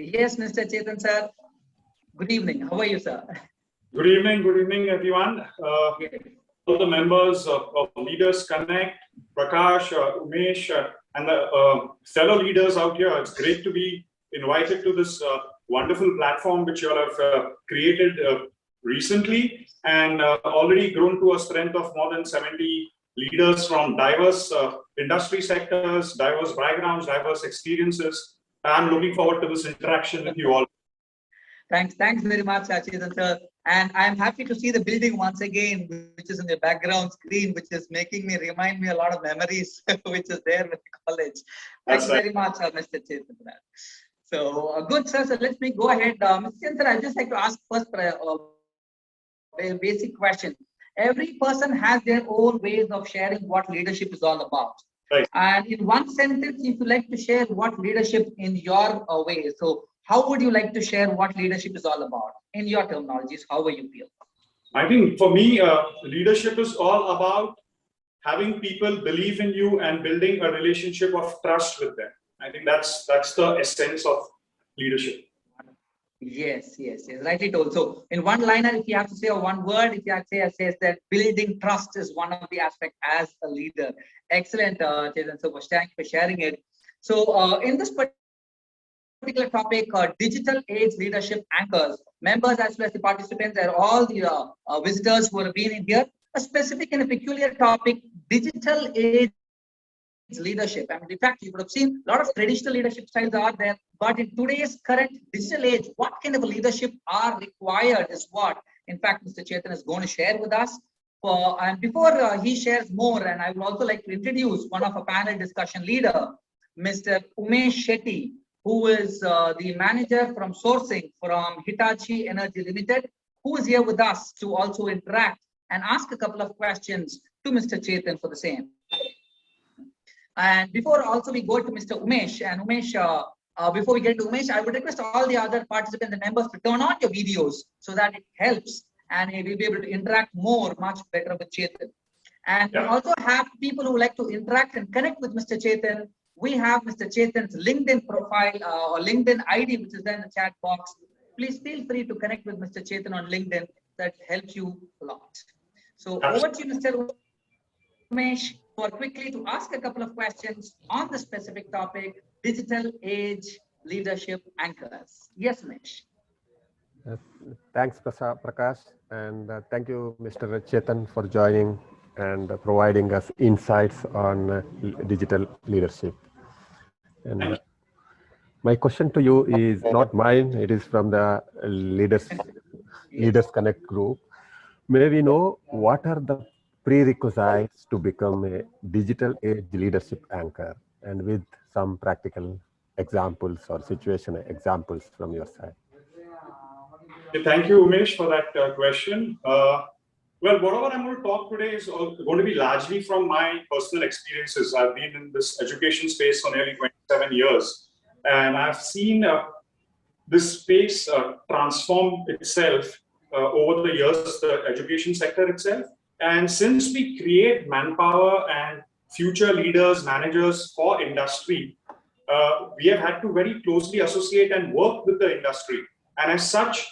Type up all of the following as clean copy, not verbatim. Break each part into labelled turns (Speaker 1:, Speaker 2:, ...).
Speaker 1: Yes, Mr. Chetan sir. Good evening. How are you, sir?
Speaker 2: Good evening, everyone. All the members of Leaders Connect, Prakash, Umesh, and the fellow leaders out here. It's great to be invited to this wonderful platform which you all have created recently and already grown to a strength of more than 70 leaders from diverse industry sectors, diverse backgrounds, diverse experiences. I'm looking forward to this interaction with you all.
Speaker 1: Thanks very much, Chetan sir. And I'm happy to see the building once again, which is in the background screen, which is remind me a lot of memories, which is there with the college. Thanks very much, Mr. Chetan for that. So good, sir. So let me go ahead. Mr. Chetan sir, I'd just like to ask first a basic question. Every person has their own ways of sharing what leadership is all about.
Speaker 2: Right.
Speaker 1: And in one sentence, if you like to share what leadership in your way, so how would you like to share what leadership is all about in your terminologies? However you feel. I
Speaker 2: think for me, leadership is all about having people believe in you and building a relationship of trust with them. I think that's the essence of leadership.
Speaker 1: Yes, rightly told. So in one liner, if you have to say one word, if you have to say that building trust is one of the aspects as a leader. Excellent, Chetan. So thank you for sharing it. So in this particular topic, digital age leadership anchors, members as well as the participants and all the visitors who have been in here, a specific and a peculiar topic, digital age leadership. I mean, in fact, you would have seen a lot of traditional leadership styles are there, but in today's current digital age, what kind of a leadership are required is what, in fact, Mr. Chetan is going to share with us. And before he shares more, and I would also like to introduce one of our panel discussion leader, Mr. Umesh Shetty, who is the manager from sourcing from Hitachi Energy Limited, who is here with us to also interact and ask a couple of questions to Mr. Chetan for the same. And before also we go to Mr. Umesh, and Umesh, before we get to Umesh, I would request all the other participants and members to turn on your videos so that it helps and we'll be able to interact much better with Chetan. And we also have people who like to interact and connect with Mr. Chetan. We have Mr. Chetan's LinkedIn profile or LinkedIn ID, which is there in the chat box. Please feel free to connect with Mr. Chetan on LinkedIn. That helps you a lot. So over to you, Mr. Umesh, for quickly to ask a couple of questions on the specific topic, digital age leadership anchors. Yes, Umesh.
Speaker 3: Thanks, Prakash, and thank you, Mr. Chetan, for joining and providing us insights on digital leadership. And my question to you is not mine, it is from the Leaders Connect group. May we know what are the prerequisites to become a digital age leadership anchor, and with some practical examples or situation examples from your side?
Speaker 2: Thank you, Umesh, for that question. Well, whatever I'm going to talk today is going to be largely from my personal experiences. I've been in this education space for nearly 27 years, and I've seen this space transform itself over the years, the education sector itself. And since we create manpower and future leaders, managers for industry, we have had to very closely associate and work with the industry. And as such,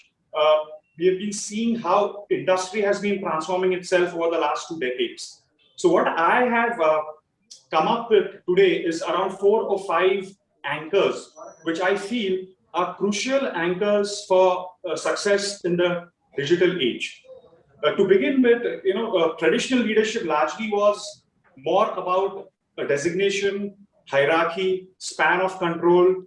Speaker 2: we have been seeing how industry has been transforming itself over the last 2 decades. So what I have come up with today is around 4 or 5 anchors, which I feel are crucial anchors for success in the digital age. To begin with, traditional leadership largely was more about a designation, hierarchy, span of control,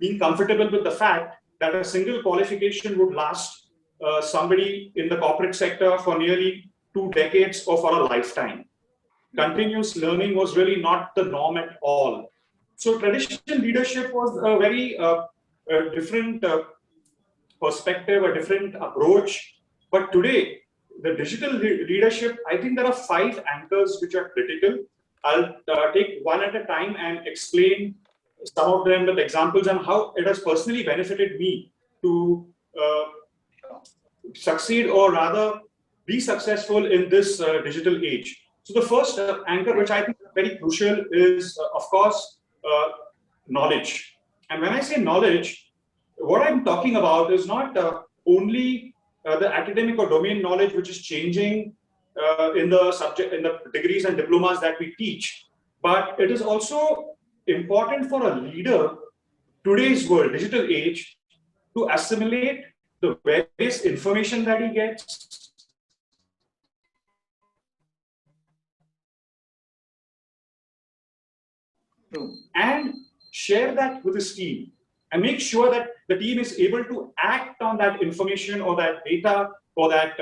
Speaker 2: being comfortable with the fact that a single qualification would last somebody in the corporate sector for nearly 2 decades or for a lifetime. Continuous learning was really not the norm at all. So traditional leadership was a very different perspective, a different approach. But today, the digital leadership, I think there are 5 anchors which are critical. I'll take one at a time and explain some of them with examples and how it has personally benefited me to succeed, or rather be successful in this digital age. So the first anchor, which I think is very crucial, is of course knowledge. And when I say knowledge, what I'm talking about is not only the academic or domain knowledge which is changing in the degrees and diplomas that we teach, but it is also important for a leader, today's world, digital age, to assimilate the various information that he gets, and share that with his team, and make sure that the team is able to act on that information or that data, or that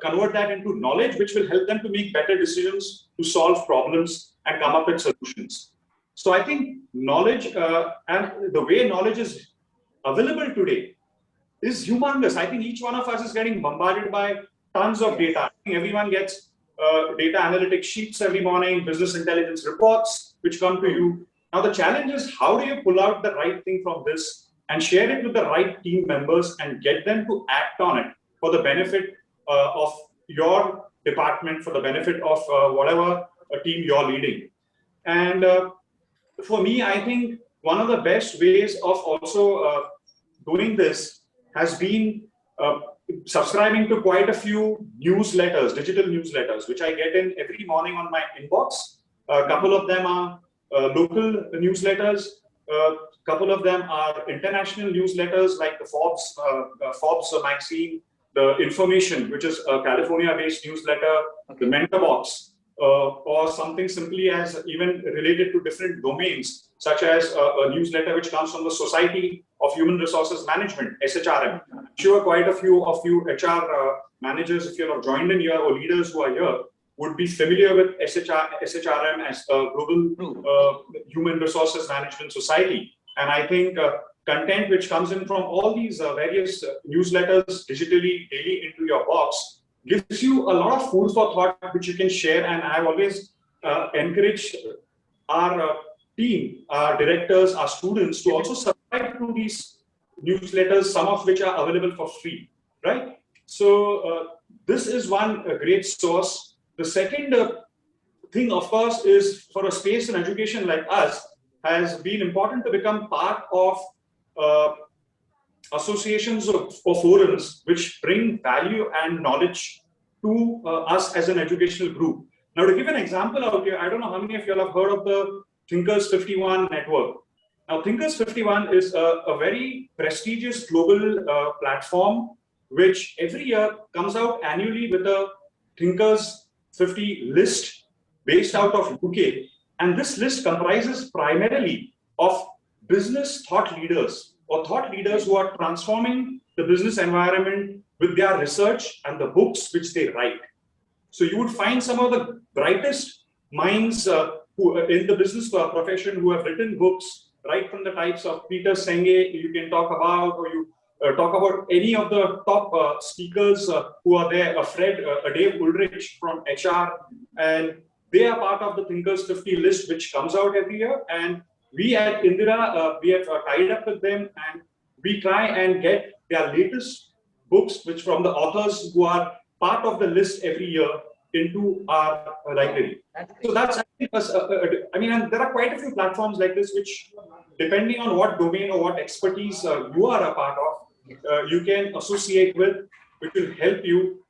Speaker 2: convert that into knowledge, which will help them to make better decisions, to solve problems and come up with solutions. So I think knowledge and the way knowledge is available today is humongous. I think each one of us is getting bombarded by tons of data. I think everyone gets data analytics sheets every morning, business intelligence reports, which come to you. Now, the challenge is, how do you pull out the right thing from this and share it with the right team members and get them to act on it for the benefit of your department, for the benefit of whatever team you're leading. And for me, I think one of the best ways of also doing this has been subscribing to quite a few newsletters, digital newsletters, which I get in every morning on my inbox. A couple of them are local newsletters. A couple of them are international newsletters, like the Forbes magazine, the Information, which is a California-based newsletter, the Mentor Box, or something simply as even related to different domains, such as a newsletter which comes from the Society of Human Resources Management, SHRM. I'm sure quite a few of you HR managers, if you're not joined in here, or leaders who are here, would be familiar with SHRM as a global human resources management society. And I think content which comes in from all these various newsletters digitally daily into your box gives you a lot of food for thought, which you can share. And I've always encouraged our team, our directors, our students to also subscribe to these newsletters, some of which are available for free, right? So this is one great source. The second thing, of course, is for a space in education like us, has been important to become part of associations or forums which bring value and knowledge to us as an educational group. Now, to give an example out here, I don't know how many of you have heard of the Thinkers 51 network. Now, Thinkers 51 is a very prestigious global platform which every year comes out annually with a Thinkers 50 list based out of UK. And this list comprises primarily of business thought leaders, or thought leaders who are transforming the business environment with their research and the books which they write. So you would find some of the brightest minds who in the business profession who have written books, right from the types of Peter Senge you can talk about, or you talk about any of the top speakers who are there, Dave Ulrich from HR, and they are part of the Thinkers 50 list, which comes out every year. And we at Indra, we have tied up with them, and we try and get their latest books, which from the authors who are part of the list every year, into our library. So that's, I mean, and there are quite a few platforms like this, which depending on what domain or what expertise you are a part of, you can associate with, which will help you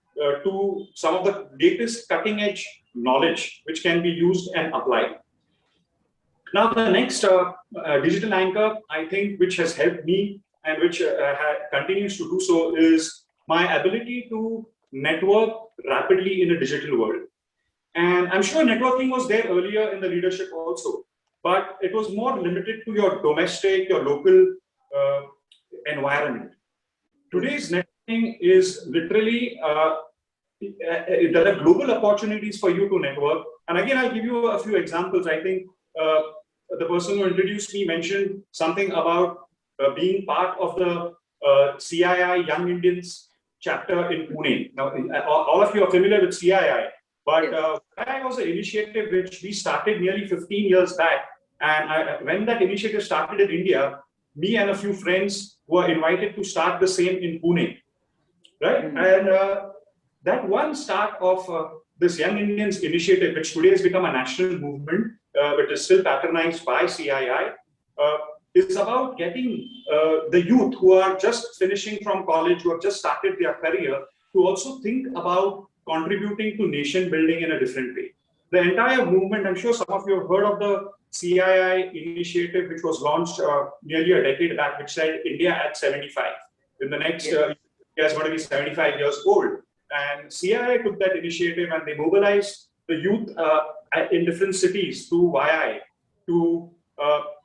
Speaker 2: to some of the latest cutting edge knowledge, which can be used and applied. Now, the next digital anchor, I think, which has helped me and which continues to do so, is my ability to network rapidly in a digital world. And I'm sure networking was there earlier in the leadership also, but it was more limited to your domestic, your local environment. Today's networking is literally, there are global opportunities for you to network. And again, I'll give you a few examples. I think the person who introduced me mentioned something about being part of the CII Young Indians chapter in Pune. Now, all of you are familiar with CII, but CII was an initiative which we started nearly 15 years back. And when that initiative started in India, me and a few friends were invited to start the same in Pune, right? And that one start of this Young Indians initiative, which today has become a national movement, but is still patronized by CII, is about getting the youth who are just finishing from college, who have just started their career, to also think about contributing to nation building in a different way. The entire movement, I'm sure some of you have heard of the CII initiative, which was launched nearly a decade back, which said India at 75. In the next year, India is going to be 75 years old. And CII took that initiative and they mobilized the youth in different cities through YI to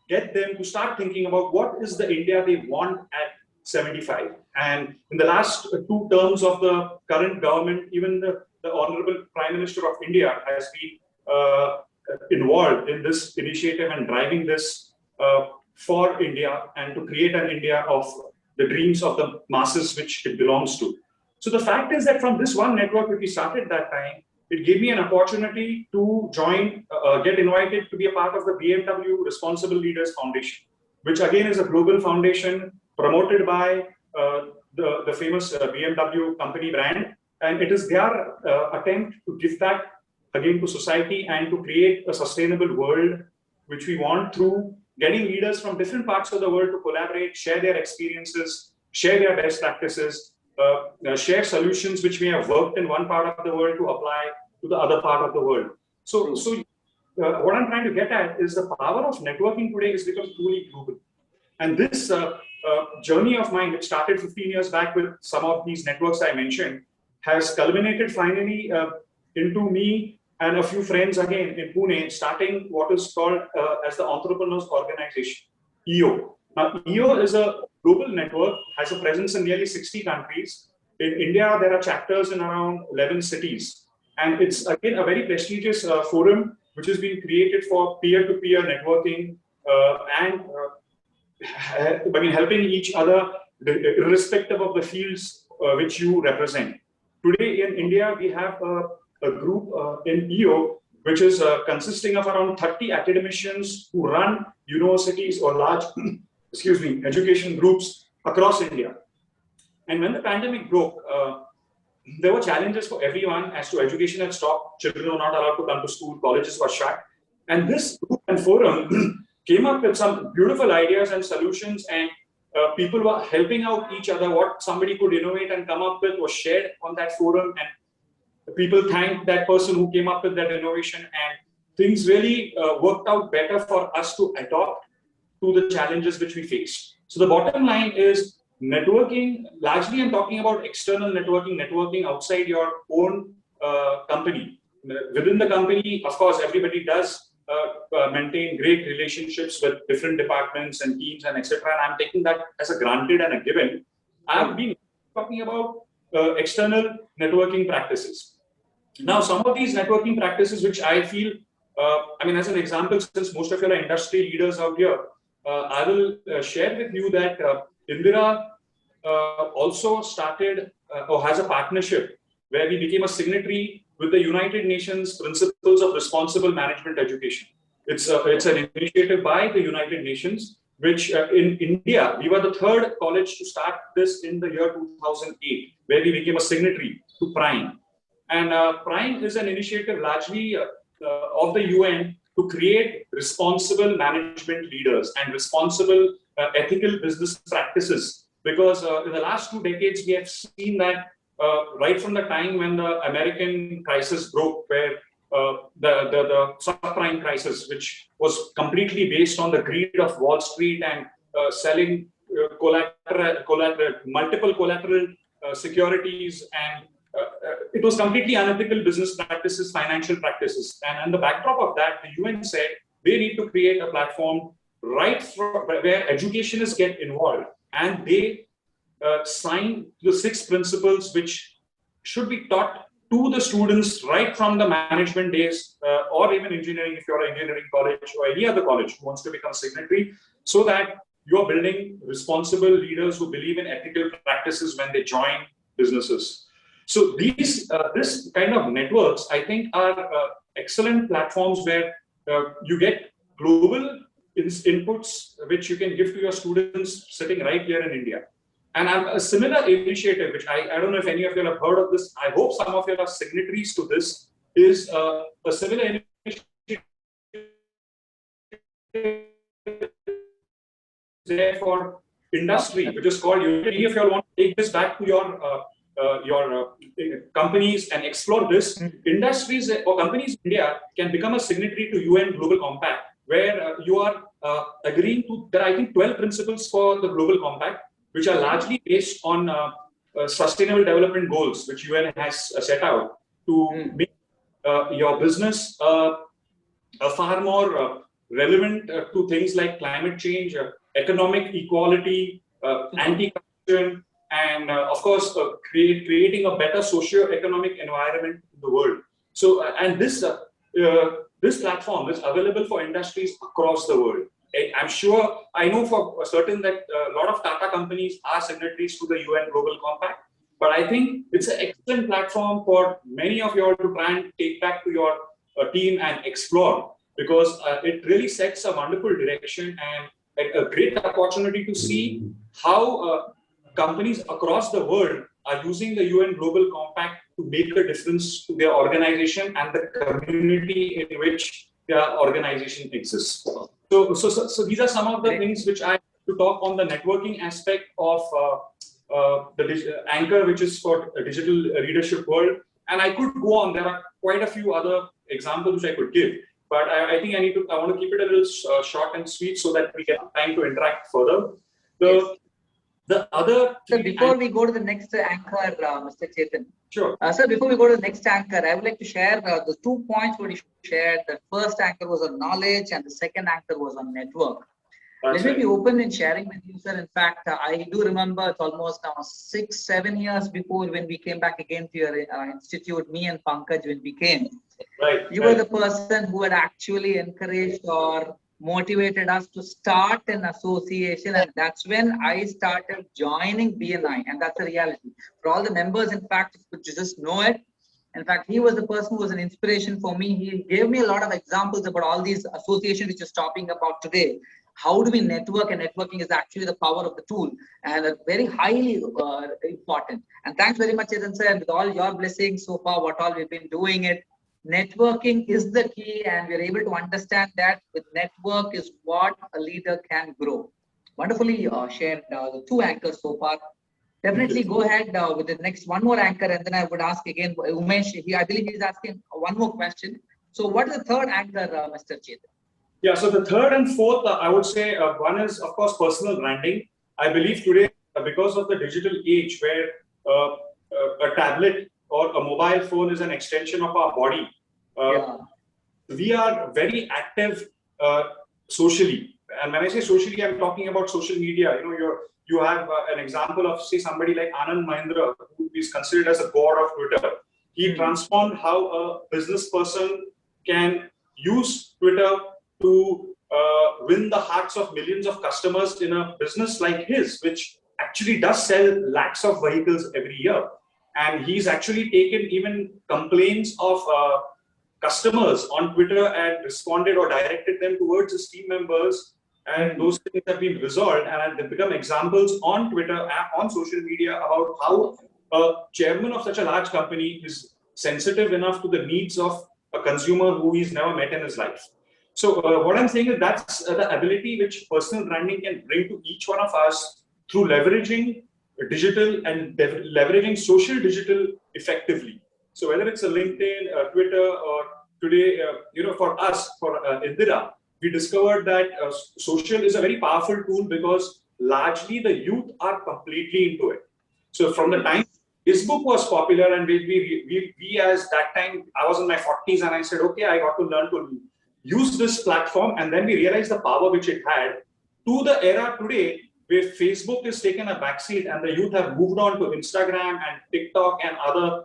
Speaker 2: get them to start thinking about what is the India they want at 75. And in the last 2 terms of the current government, even the Honorable Prime Minister of India has been involved in this initiative and driving this for India and to create an India of the dreams of the masses which it belongs to. So the fact is that from this one network which we started that time, it gave me an opportunity to join, get invited to be a part of the BMW Responsible Leaders Foundation, which again is a global foundation promoted by the famous BMW company brand. And it is their attempt to give back again to society and to create a sustainable world, which we want through getting leaders from different parts of the world to collaborate, share their experiences, share their best practices, share solutions which may have worked in one part of the world to apply to the other part of the world. So what I'm trying to get at is the power of networking today is become truly global. And this journey of mine, which started 15 years back with some of these networks I mentioned, has culminated finally into me and a few friends again in Pune, starting what is called as the Entrepreneurs Organization, EO. Now, EO is a global network, has a presence in nearly 60 countries. In India, there are chapters in around 11 cities. And it's again a very prestigious forum which has been created for peer-to-peer networking and helping each other irrespective of the fields which you represent. Today in India, we have a group in EO, which is consisting of around 30 academicians who run universities or large, education groups across India. And when the pandemic broke, there were challenges for everyone as to education had stopped, children were not allowed to come to school, colleges were shut. And this group and forum came up with some beautiful ideas and solutions, and people were helping out each other. What somebody could innovate and come up with was shared on that forum, and people thanked that person who came up with that innovation, and things really worked out better for us to adopt to the challenges which we faced. So the bottom line is networking. Largely, I'm talking about external networking, networking outside your own company. Within the company, of course, everybody does maintain great relationships with different departments and teams and etc. And I'm taking that as a granted and a given. I've been talking about external networking practices. Now, some of these networking practices, which I feel, as an example, since most of you are industry leaders out here, I will share with you that Indra also started or has a partnership where we became a signatory with the United Nations Principles of Responsible Management Education. It's an initiative by the United Nations, which in India, we were the 3rd college to start this in the year 2008, where we became a signatory to PRIME. And PRIME is an initiative largely of the UN to create responsible management leaders and responsible ethical business practices. Because in the last 2 decades, we have seen that right from the time when the American crisis broke, where the subprime crisis, which was completely based on the greed of Wall Street and selling multiple collateral securities, and it was completely unethical business practices, financial practices. And on the backdrop of that, the UN said they need to create a platform where educationists get involved, and they sign the 6 principles which should be taught to the students right from the management days, or even engineering, if you're an engineering college or any other college who wants to become a signatory, so that you're building responsible leaders who believe in ethical practices when they join businesses. So these this kind of networks, I think, are excellent platforms where you get global inputs which you can give to your students sitting right here in India. And a similar initiative, which I don't know if any of you have heard of this, I hope some of you are signatories to this, is a similar initiative for industry, which is called, if you all want to take this back to your companies and explore this, industries or companies in India can become a signatory to UN Global Compact, where you are agreeing to, there are I think 12 principles for the Global Compact, which are largely based on sustainable development goals, which UN has set out to make your business far more relevant to things like climate change, economic equality, anti-corruption, and of course, creating a better socio-economic environment in the world. So, and this platform is available for industries across the world. I'm sure, I know for certain that a lot of Tata companies are signatories to the UN Global Compact, but I think it's an excellent platform for many of you all to try and take back to your team and explore, because it really sets a wonderful direction and a great opportunity to see how companies across the world are using the UN Global Compact to make a difference to their organization and the community in which their organization exists. So these are some of the things which I to talk on the networking aspect of the anchor, which is for a digital leadership world. And I could go on. There are quite a few other examples which I could give, but I think I want to keep it a little short and sweet so that we get time to interact further. The other.
Speaker 1: So before we go to the next anchor, Mr. Chetan.
Speaker 2: Sure.
Speaker 1: Sir, before we go to the next anchor, I would like to share the 2 points what you shared. The first anchor was on knowledge and the second anchor was on network. Let me be open in sharing with you, sir. In fact, I do remember it's almost now 6-7 years before when we came back again to your institute, me and Pankaj, when we came.
Speaker 2: Right.
Speaker 1: You were the person who had actually encouraged or motivated us to start an association, and that's when I started joining BNI, and that's the reality. For all the members, in fact, you could just know it. In fact, he was the person who was an inspiration for me. He gave me a lot of examples about all these associations which you're talking about today. How do we network? And networking is actually the power of the tool, and very highly important. And thanks very much, Chetan sir, and with all your blessings so far, what all we've been doing it. Networking is the key, and we're able to understand that with network is what a leader can grow. Wonderfully shared the 2 anchors so far. Definitely go ahead with the next one more anchor, and then I would ask again, Umesh, I believe he's asking one more question. So what is the third anchor, Mr. Chetan?
Speaker 2: Yeah, so the third and fourth, I would say one is, of course, personal branding. I believe today, because of the digital age where a tablet or a mobile phone is an extension of our body, we are very active socially. And when I say socially, I'm talking about social media. You know, you have an example of, say, somebody like Anand Mahindra, who is considered as a god of Twitter. He transformed how a business person can use Twitter to win the hearts of millions of customers in a business like his, which actually does sell lakhs of vehicles every year. And he's actually taken even complaints of customers on Twitter and responded or directed them towards his team members. And those things have been resolved and have become examples on Twitter, on social media, about how a chairman of such a large company is sensitive enough to the needs of a consumer who he's never met in his life. So what I'm saying is that's the ability which personal branding can bring to each one of us through leveraging digital and leveraging social digital effectively. So whether it's a LinkedIn, Twitter, or today, you know, for us, for Indra, we discovered that social is a very powerful tool because largely the youth are completely into it. So from the time Facebook was popular, and we as that time, I was in my 40s, and I said, okay, I got to learn to use this platform, and then we realized the power which it had, to the era today where Facebook is taken a backseat and the youth have moved on to Instagram and TikTok and other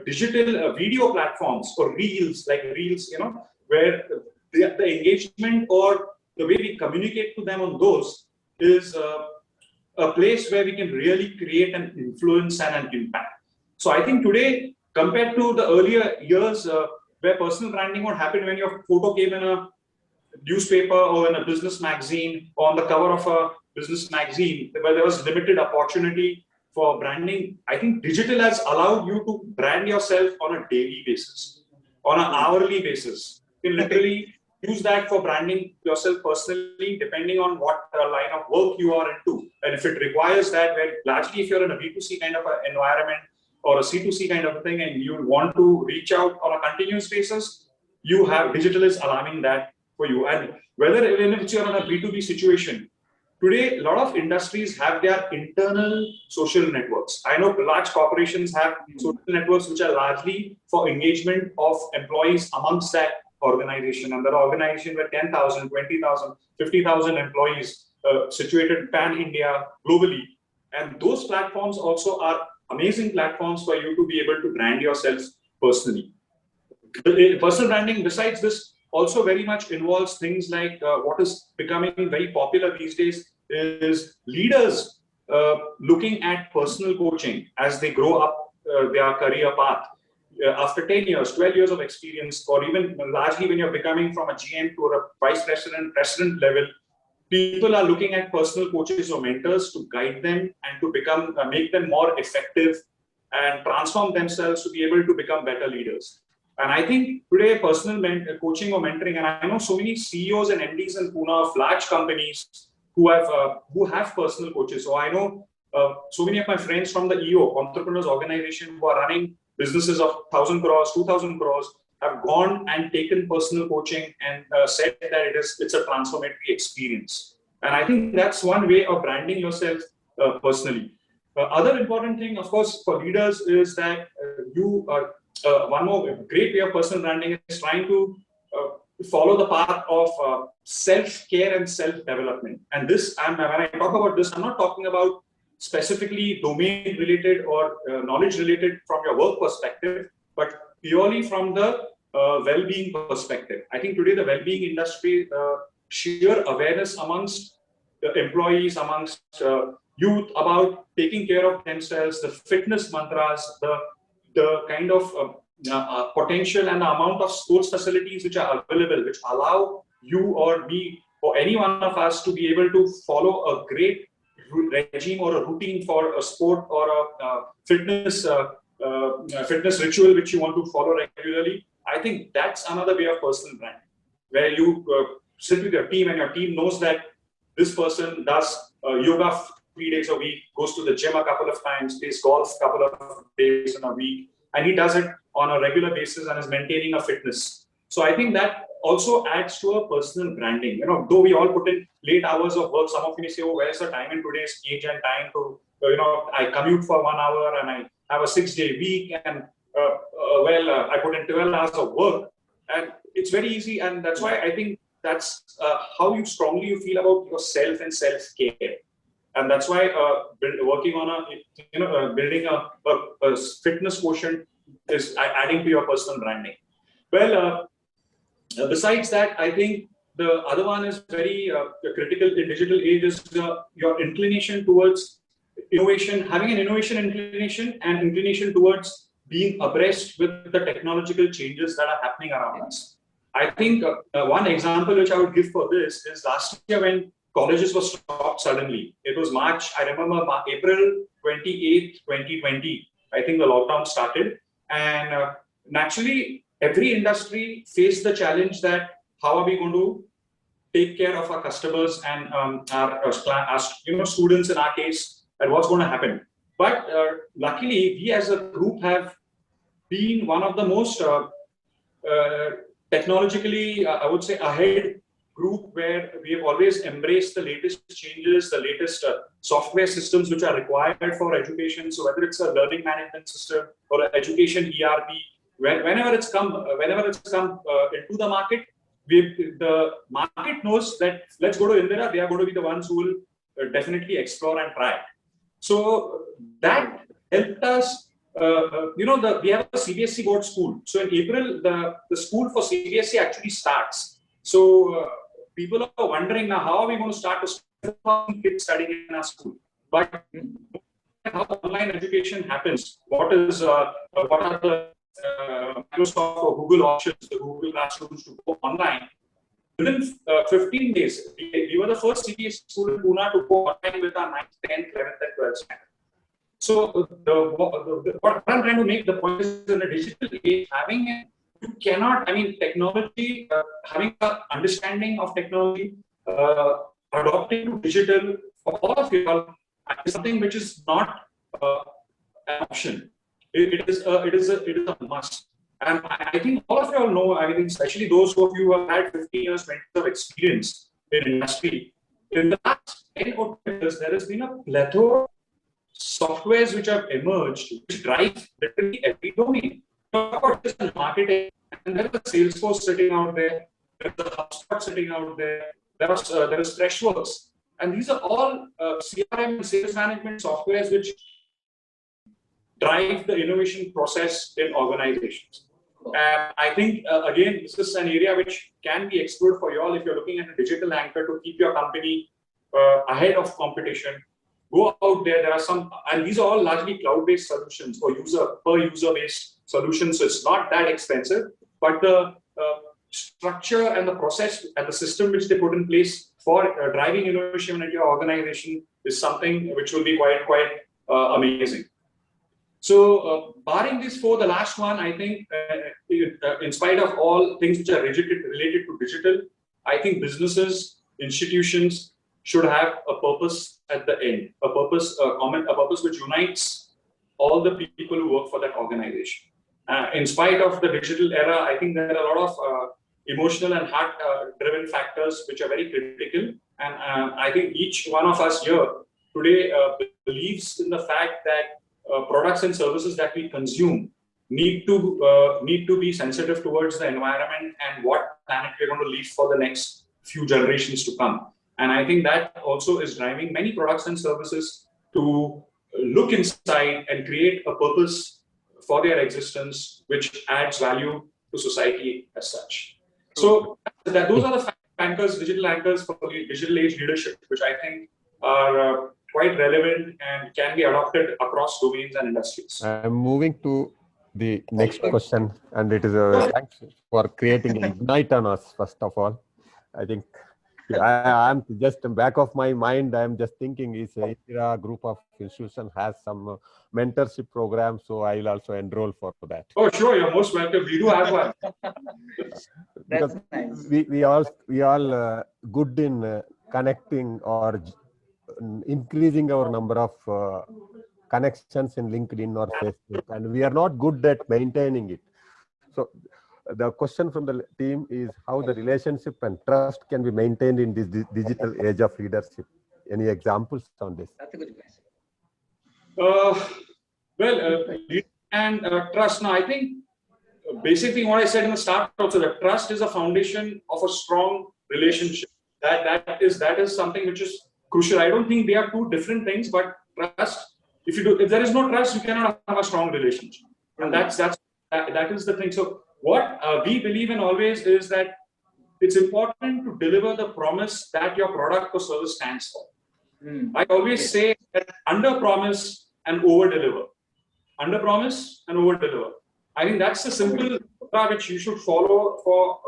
Speaker 2: digital video platforms or reels, you know, where the engagement or the way we communicate to them on those is a place where we can really create an influence and an impact. So I think today, compared to the earlier years, where personal branding would happen when your photo came in a newspaper or in a business magazine or on the cover of a business magazine, where there was limited opportunity for branding, I think digital has allowed you to brand yourself on a daily basis, on an hourly basis. You can literally use that for branding yourself personally, depending on what line of work you are into. And if it requires that, where largely if you're in a B2C kind of an environment or a C2C kind of a thing, and you want to reach out on a continuous basis, you have digital is allowing that for you. And whether even if you're in a B2B situation, today, a lot of industries have their internal social networks. I know large corporations have social networks which are largely for engagement of employees amongst that organization. And that organization with 10,000, 20,000, 50,000 employees situated pan-India globally. And those platforms also are amazing platforms for you to be able to brand yourself personally. Personal branding, besides this, also very much involves things like what is becoming very popular these days is leaders looking at personal coaching as they grow up their career path. After 10 years, 12 years of experience, or even largely when you're becoming from a GM to a vice president, president level, people are looking at personal coaches or mentors to guide them and to become, make them more effective and transform themselves to be able to become better leaders. And I think today personal coaching or mentoring, and I know so many CEOs and MDs in Pune of large companies who have personal coaches. So I know so many of my friends from the EO, Entrepreneurs Organization, who are running businesses of 1,000 crores, 2,000 crores, have gone and taken personal coaching and said that it's a transformative experience. And I think that's one way of branding yourself personally. Other important thing, of course, for leaders is that one more great way of personal branding is trying to follow the path of self-care and self-development. And this, when I talk about this, I'm not talking about specifically domain-related or knowledge-related from your work perspective, but purely from the well-being perspective. I think today the well-being industry, sheer awareness amongst employees, amongst youth about taking care of themselves, the fitness mantras, the kind of potential and the amount of sports facilities which are available, which allow you or me or any one of us to be able to follow a great regime or a routine for a sport or a fitness ritual which you want to follow regularly. I think that's another way of personal branding, where you sit with your team and your team knows that this person does yoga 3 days a week, goes to the gym a couple of times, plays golf a couple of days in a week, and he does it on a regular basis and is maintaining a fitness. So I think that also adds to a personal branding. You know, though we all put in late hours of work, some of you may say, oh, where's the time in today's age and time to, I commute for 1 hour and I have a 6-day week and I put in 12 hours of work, and it's very easy. And that's why I think that's how strongly you feel about yourself and self-care. And that's why working on building a fitness quotient is adding to your personal branding. Well, besides that, I think the other one is very critical in digital age is your inclination towards innovation, having an innovation inclination and inclination towards being abreast with the technological changes that are happening around us. I think one example which I would give for this is last year when colleges were stopped suddenly. It was March, I remember April 28th, 2020, I think the lockdown started. And naturally, every industry faced the challenge that how are we going to take care of our customers and our students in our case, and what's going to happen. But luckily, we as a group have been one of the most technologically, I would say, ahead group where we have always embraced the latest changes, the latest software systems which are required for education. So whether it's a learning management system or an education ERP, whenever it's come into the market, the market knows that let's go to Indra. They are going to be the ones who will definitely explore and try. So that helped us. We have a CBSE board school. So in April, the school for CBSE actually starts. So people are wondering now, how are we going to start a kids studying in our school? But how online education happens? What are the Microsoft or Google options, the Google Classrooms to go online? Within 15 days, we were the first CBSE school in Pune to go online with our 9th, 10th, 11th, and 12th standard. So what I'm trying to make the point is in a digital age, having you cannot, I mean, technology, having an understanding of technology, adopting to digital for all of you all is something which is not an option. It is a must. And I think all of you all know, I mean, especially those of you who have had 15 years, 20 years of experience in industry, in the last 10 or 12 years, there has been a plethora of softwares which have emerged, which drive literally every domain. Just marketing, and there is a Salesforce sitting out there, there is a HubSpot sitting out there, there is Freshworks, and these are all CRM and sales management softwares which drive the innovation process in organizations. And I think, again, this is an area which can be explored for you all if you're looking at a digital anchor to keep your company ahead of competition. Go out there, there are some, and these are all largely cloud-based solutions or user-based solutions, so it's not that expensive, but the structure and the process and the system which they put in place for driving innovation at your organization is something which will be quite amazing. So, barring these four, the last one, I think, in spite of all things which are related to digital, I think businesses, institutions should have a purpose at the end, a purpose which unites all the people who work for that organization. In spite of the digital era, I think there are a lot of emotional and heart-driven factors which are very critical. And I think each one of us here today believes in the fact that products and services that we consume need to be sensitive towards the environment and what planet we're going to leave for the next few generations to come. And I think that also is driving many products and services to look inside and create a purpose for their existence, which adds value to society as such. So those are the anchors, digital anchors for the digital age leadership, which I think are quite relevant and can be adopted across domains and industries.
Speaker 3: I'm moving to the next question, and it is thanks for creating an ignite on us, first of all. I think I'm just back of my mind, I'm just thinking is Indra group of institutions has some mentorship program, so I'll also enroll for that.
Speaker 2: Oh, sure, you're most welcome. We do have one.
Speaker 1: That's nice.
Speaker 3: We all good in connecting or increasing our number of connections in LinkedIn or Facebook, and we are not good at maintaining it. So the question from the team is how the relationship and trust can be maintained in this digital age of leadership. Any examples on this?
Speaker 1: That's a good question.
Speaker 2: And trust. Now, I think basically what I said in the start also, that trust is a foundation of a strong relationship. That is something which is crucial. I don't think they are two different things, but trust. If there is no trust, you cannot have a strong relationship, and that is the thing. So what we believe in always is that it's important to deliver the promise that your product or service stands for. I always say that under promise and over deliver. Under promise and over deliver. I think that's the simple which you should follow for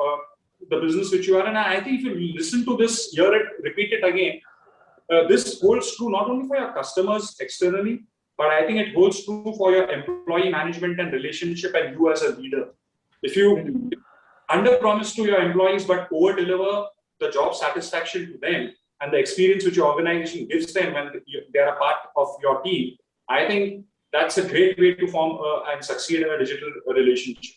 Speaker 2: the business which you are in. And I think if you listen to this, hear it, repeat it again, this holds true not only for your customers externally, but I think it holds true for your employee management and relationship and you as a leader. If you under promise to your employees but over deliver the job satisfaction to them and the experience which your organization gives them when they are a part of your team, I think that's a great way to form and succeed in a digital relationship.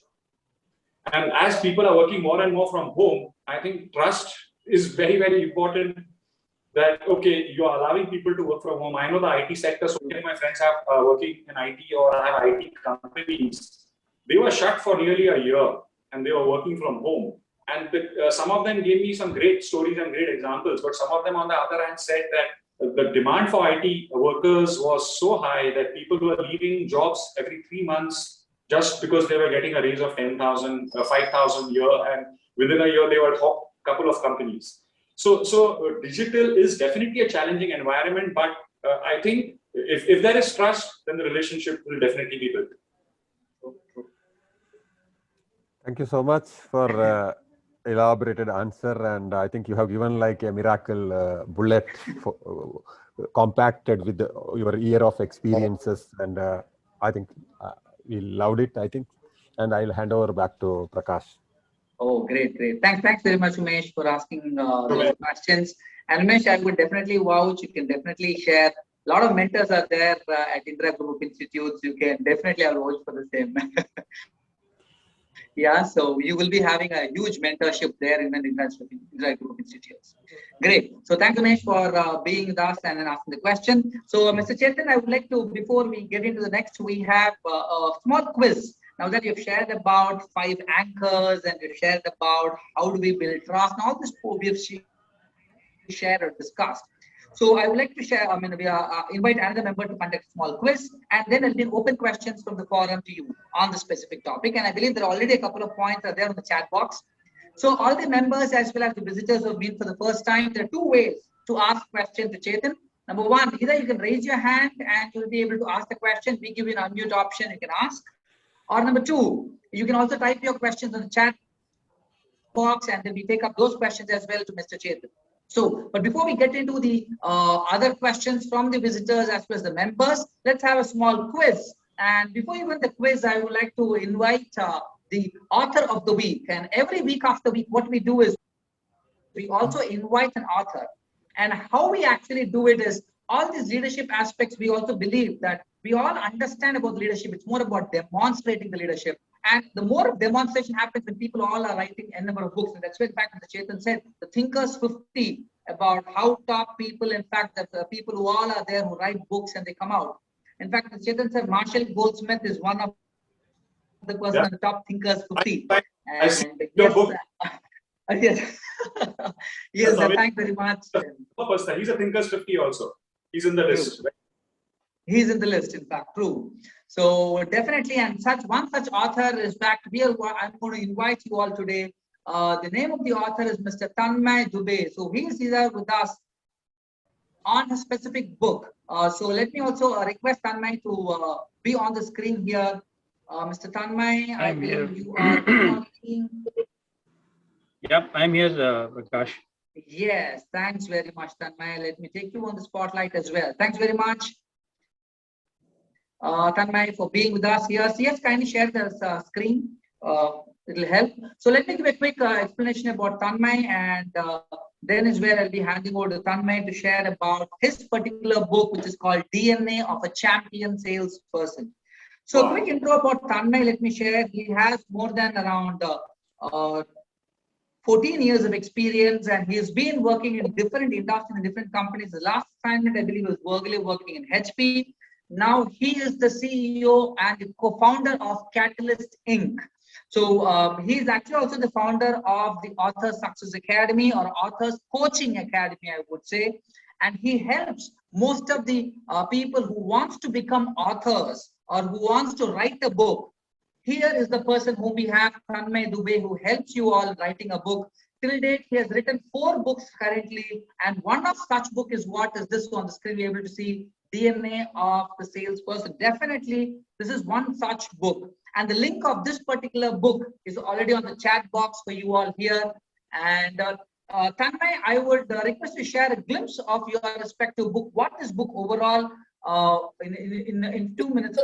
Speaker 2: And as people are working more and more from home, I think trust is very, very important. That, okay, you are allowing people to work from home. I know the IT sector, so many of my friends are working in IT or I have IT companies. They were shut for nearly a year and they were working from home. And some of them gave me some great stories and great examples, but some of them on the other hand said that the demand for IT workers was so high that people were leaving jobs every 3 months just because they were getting a raise of 10,000, 5,000 a year, and within a year they were a couple of companies. So digital is definitely a challenging environment, but I think if there is trust, then the relationship will definitely be built.
Speaker 3: Thank you so much for elaborated answer, and I think you have given like a miracle bullet for, compacted with your year of experiences, and I think we loved it. I think And I'll hand over back to Prakash.
Speaker 1: Oh, great, great. Thanks very much, Umesh, for asking those questions. And Umesh, I would definitely vouch. You can definitely share. A lot of mentors are there at Indra Group Institutes. You can definitely vouch for the same. Yeah, so you will be having a huge mentorship there in an Indra Group Institutes. Great. So thanks, Umesh, for being with us and then asking the question. So, Mr. Chetan, I would like to, before we get into the next, we have a small quiz. Now that you've shared about 5 anchors and you've shared about how do we build trust, and all this we have shared or discussed. So I would like to share, we invite another member to conduct a small quiz, and then there'll be open questions from the forum to you on the specific topic. And I believe there are already a couple of points are there on the chat box. So all the members as well as the visitors who have been for the first time, there are 2 ways to ask questions to Chetan. Number 1, either you can raise your hand and you'll be able to ask the question. We give you an unmute option, you can ask. Or number 2, you can also type your questions on the chat box and then we take up those questions as well to Mr. Chetan. So, but before we get into the other questions from the visitors as well as the members, let's have a small quiz. And before you go the quiz, I would like to invite the author of the week. And every week after week, what we do is we also invite an author. And how we actually do it is all these leadership aspects, we also believe that we all understand about leadership. It's more about demonstrating the leadership. And the more demonstration happens when people all are writing a number of books. And that's why, in fact, the Chetan said, the Thinkers 50, about how top people, in fact, that the people who all are there who write books and they come out. In fact, the Chetan said, Marshall Goldsmith is one of the person on the top Thinkers 50.
Speaker 2: I see your book.
Speaker 1: Yes, yes, thanks very much.
Speaker 2: He's a Thinkers 50 also. He's in the list. Right?
Speaker 1: He's in the list, in fact, true. So definitely, and one such author is back. I'm going to invite you all today. The name of the author is Mr. Tanmay Dubey. So he's here with us on a specific book. So let me also request Tanmay to be on the screen here. Mr. Tanmay, I believe you are.
Speaker 4: Yep, I'm here, Prakash.
Speaker 1: Yes, thanks very much, Tanmay. Let me take you on the spotlight as well. Thanks very much, Tanmay, for being with us here. So yes, kindly share the screen. It'll help. So let me give a quick explanation about Tanmay, and then is where I'll be handing over to Tanmay to share about his particular book, which is called DNA of a Champion Salesperson. So a quick intro about Tanmay, let me share. He has more than around 14 years of experience, and he's been working in different industries and different companies. The last assignment, I believe, was working in HP. Now he is the CEO and the co-founder of Catalyst Inc. So he's actually also the founder of the Authors Success Academy, or Authors Coaching Academy, I would say. And he helps most of the people who wants to become authors or who wants to write a book. Here is the person whom we have, Tanmay Dubey, who helps you all writing a book. Till date, he has written 4 books currently, and one of such book is what is this on the screen. We're able to see DNA of the Salesperson. Definitely, this is one such book. And the link of this particular book is already on the chat box for you all here. And Tanmay, I would request you share a glimpse of your respective book. What is book overall in 2 minutes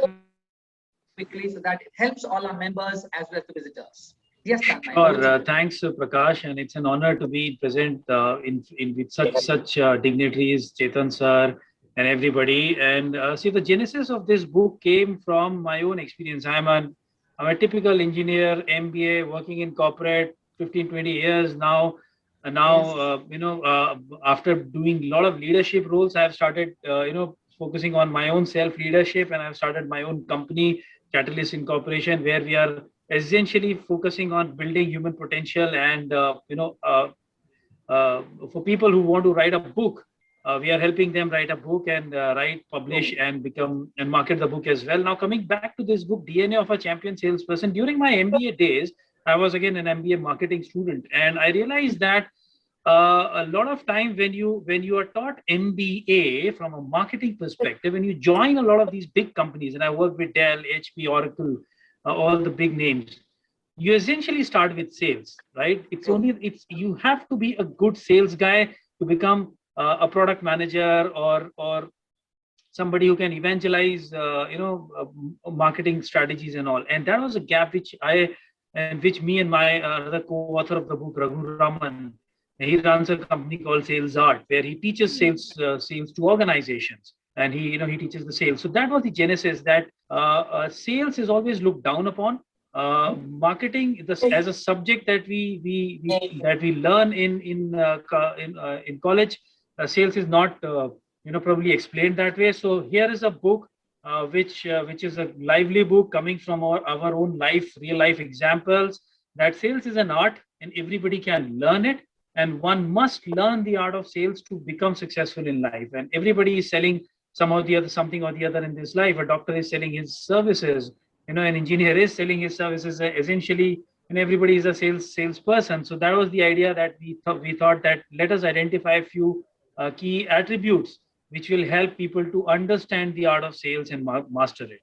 Speaker 1: quickly, so that it helps all our members as well as the visitors. Yes, Tanmay.
Speaker 4: Sure. Thanks, Prakash, and it's an honor to be present with such dignitaries, Chetan sir, and everybody. And see, the genesis of this book came from my own experience. I'm a typical engineer, MBA, working in corporate 15-20 years now. And now, after doing a lot of leadership roles, I've started, focusing on my own self-leadership, and I've started my own company, Catalyst Incorporation, where we are essentially focusing on building human potential. And, for people who want to write a book, we are helping them write a book and publish and become and market the book as well. Now, coming back to this book, DNA of a Champion Salesperson, during my MBA days, I was again an MBA marketing student, and I realized that a lot of time when you are taught MBA from a marketing perspective, when you join a lot of these big companies, and I work with Dell, HP, Oracle, all the big names, you essentially start with sales, right? You have to be a good sales guy to become a product manager or somebody who can evangelize, marketing strategies and all. And that was a gap which me and my other co-author of the book, Raghu Raman, he runs a company called Sales Art, where he teaches sales to organizations, and he teaches the sales. So that was the genesis, that sales is always looked down upon. Marketing as a subject that we learn in college, sales is not probably explained that way. So here is a book which is a lively book coming from our own real life examples, that sales is an art and everybody can learn it, and one must learn the art of sales to become successful in life. And everybody is selling something or the other in this life. A doctor is selling his services, an engineer is selling his services, essentially, and everybody is a salesperson. So that was the idea, that we thought that let us identify a few key attributes which will help people to understand the art of sales and master it.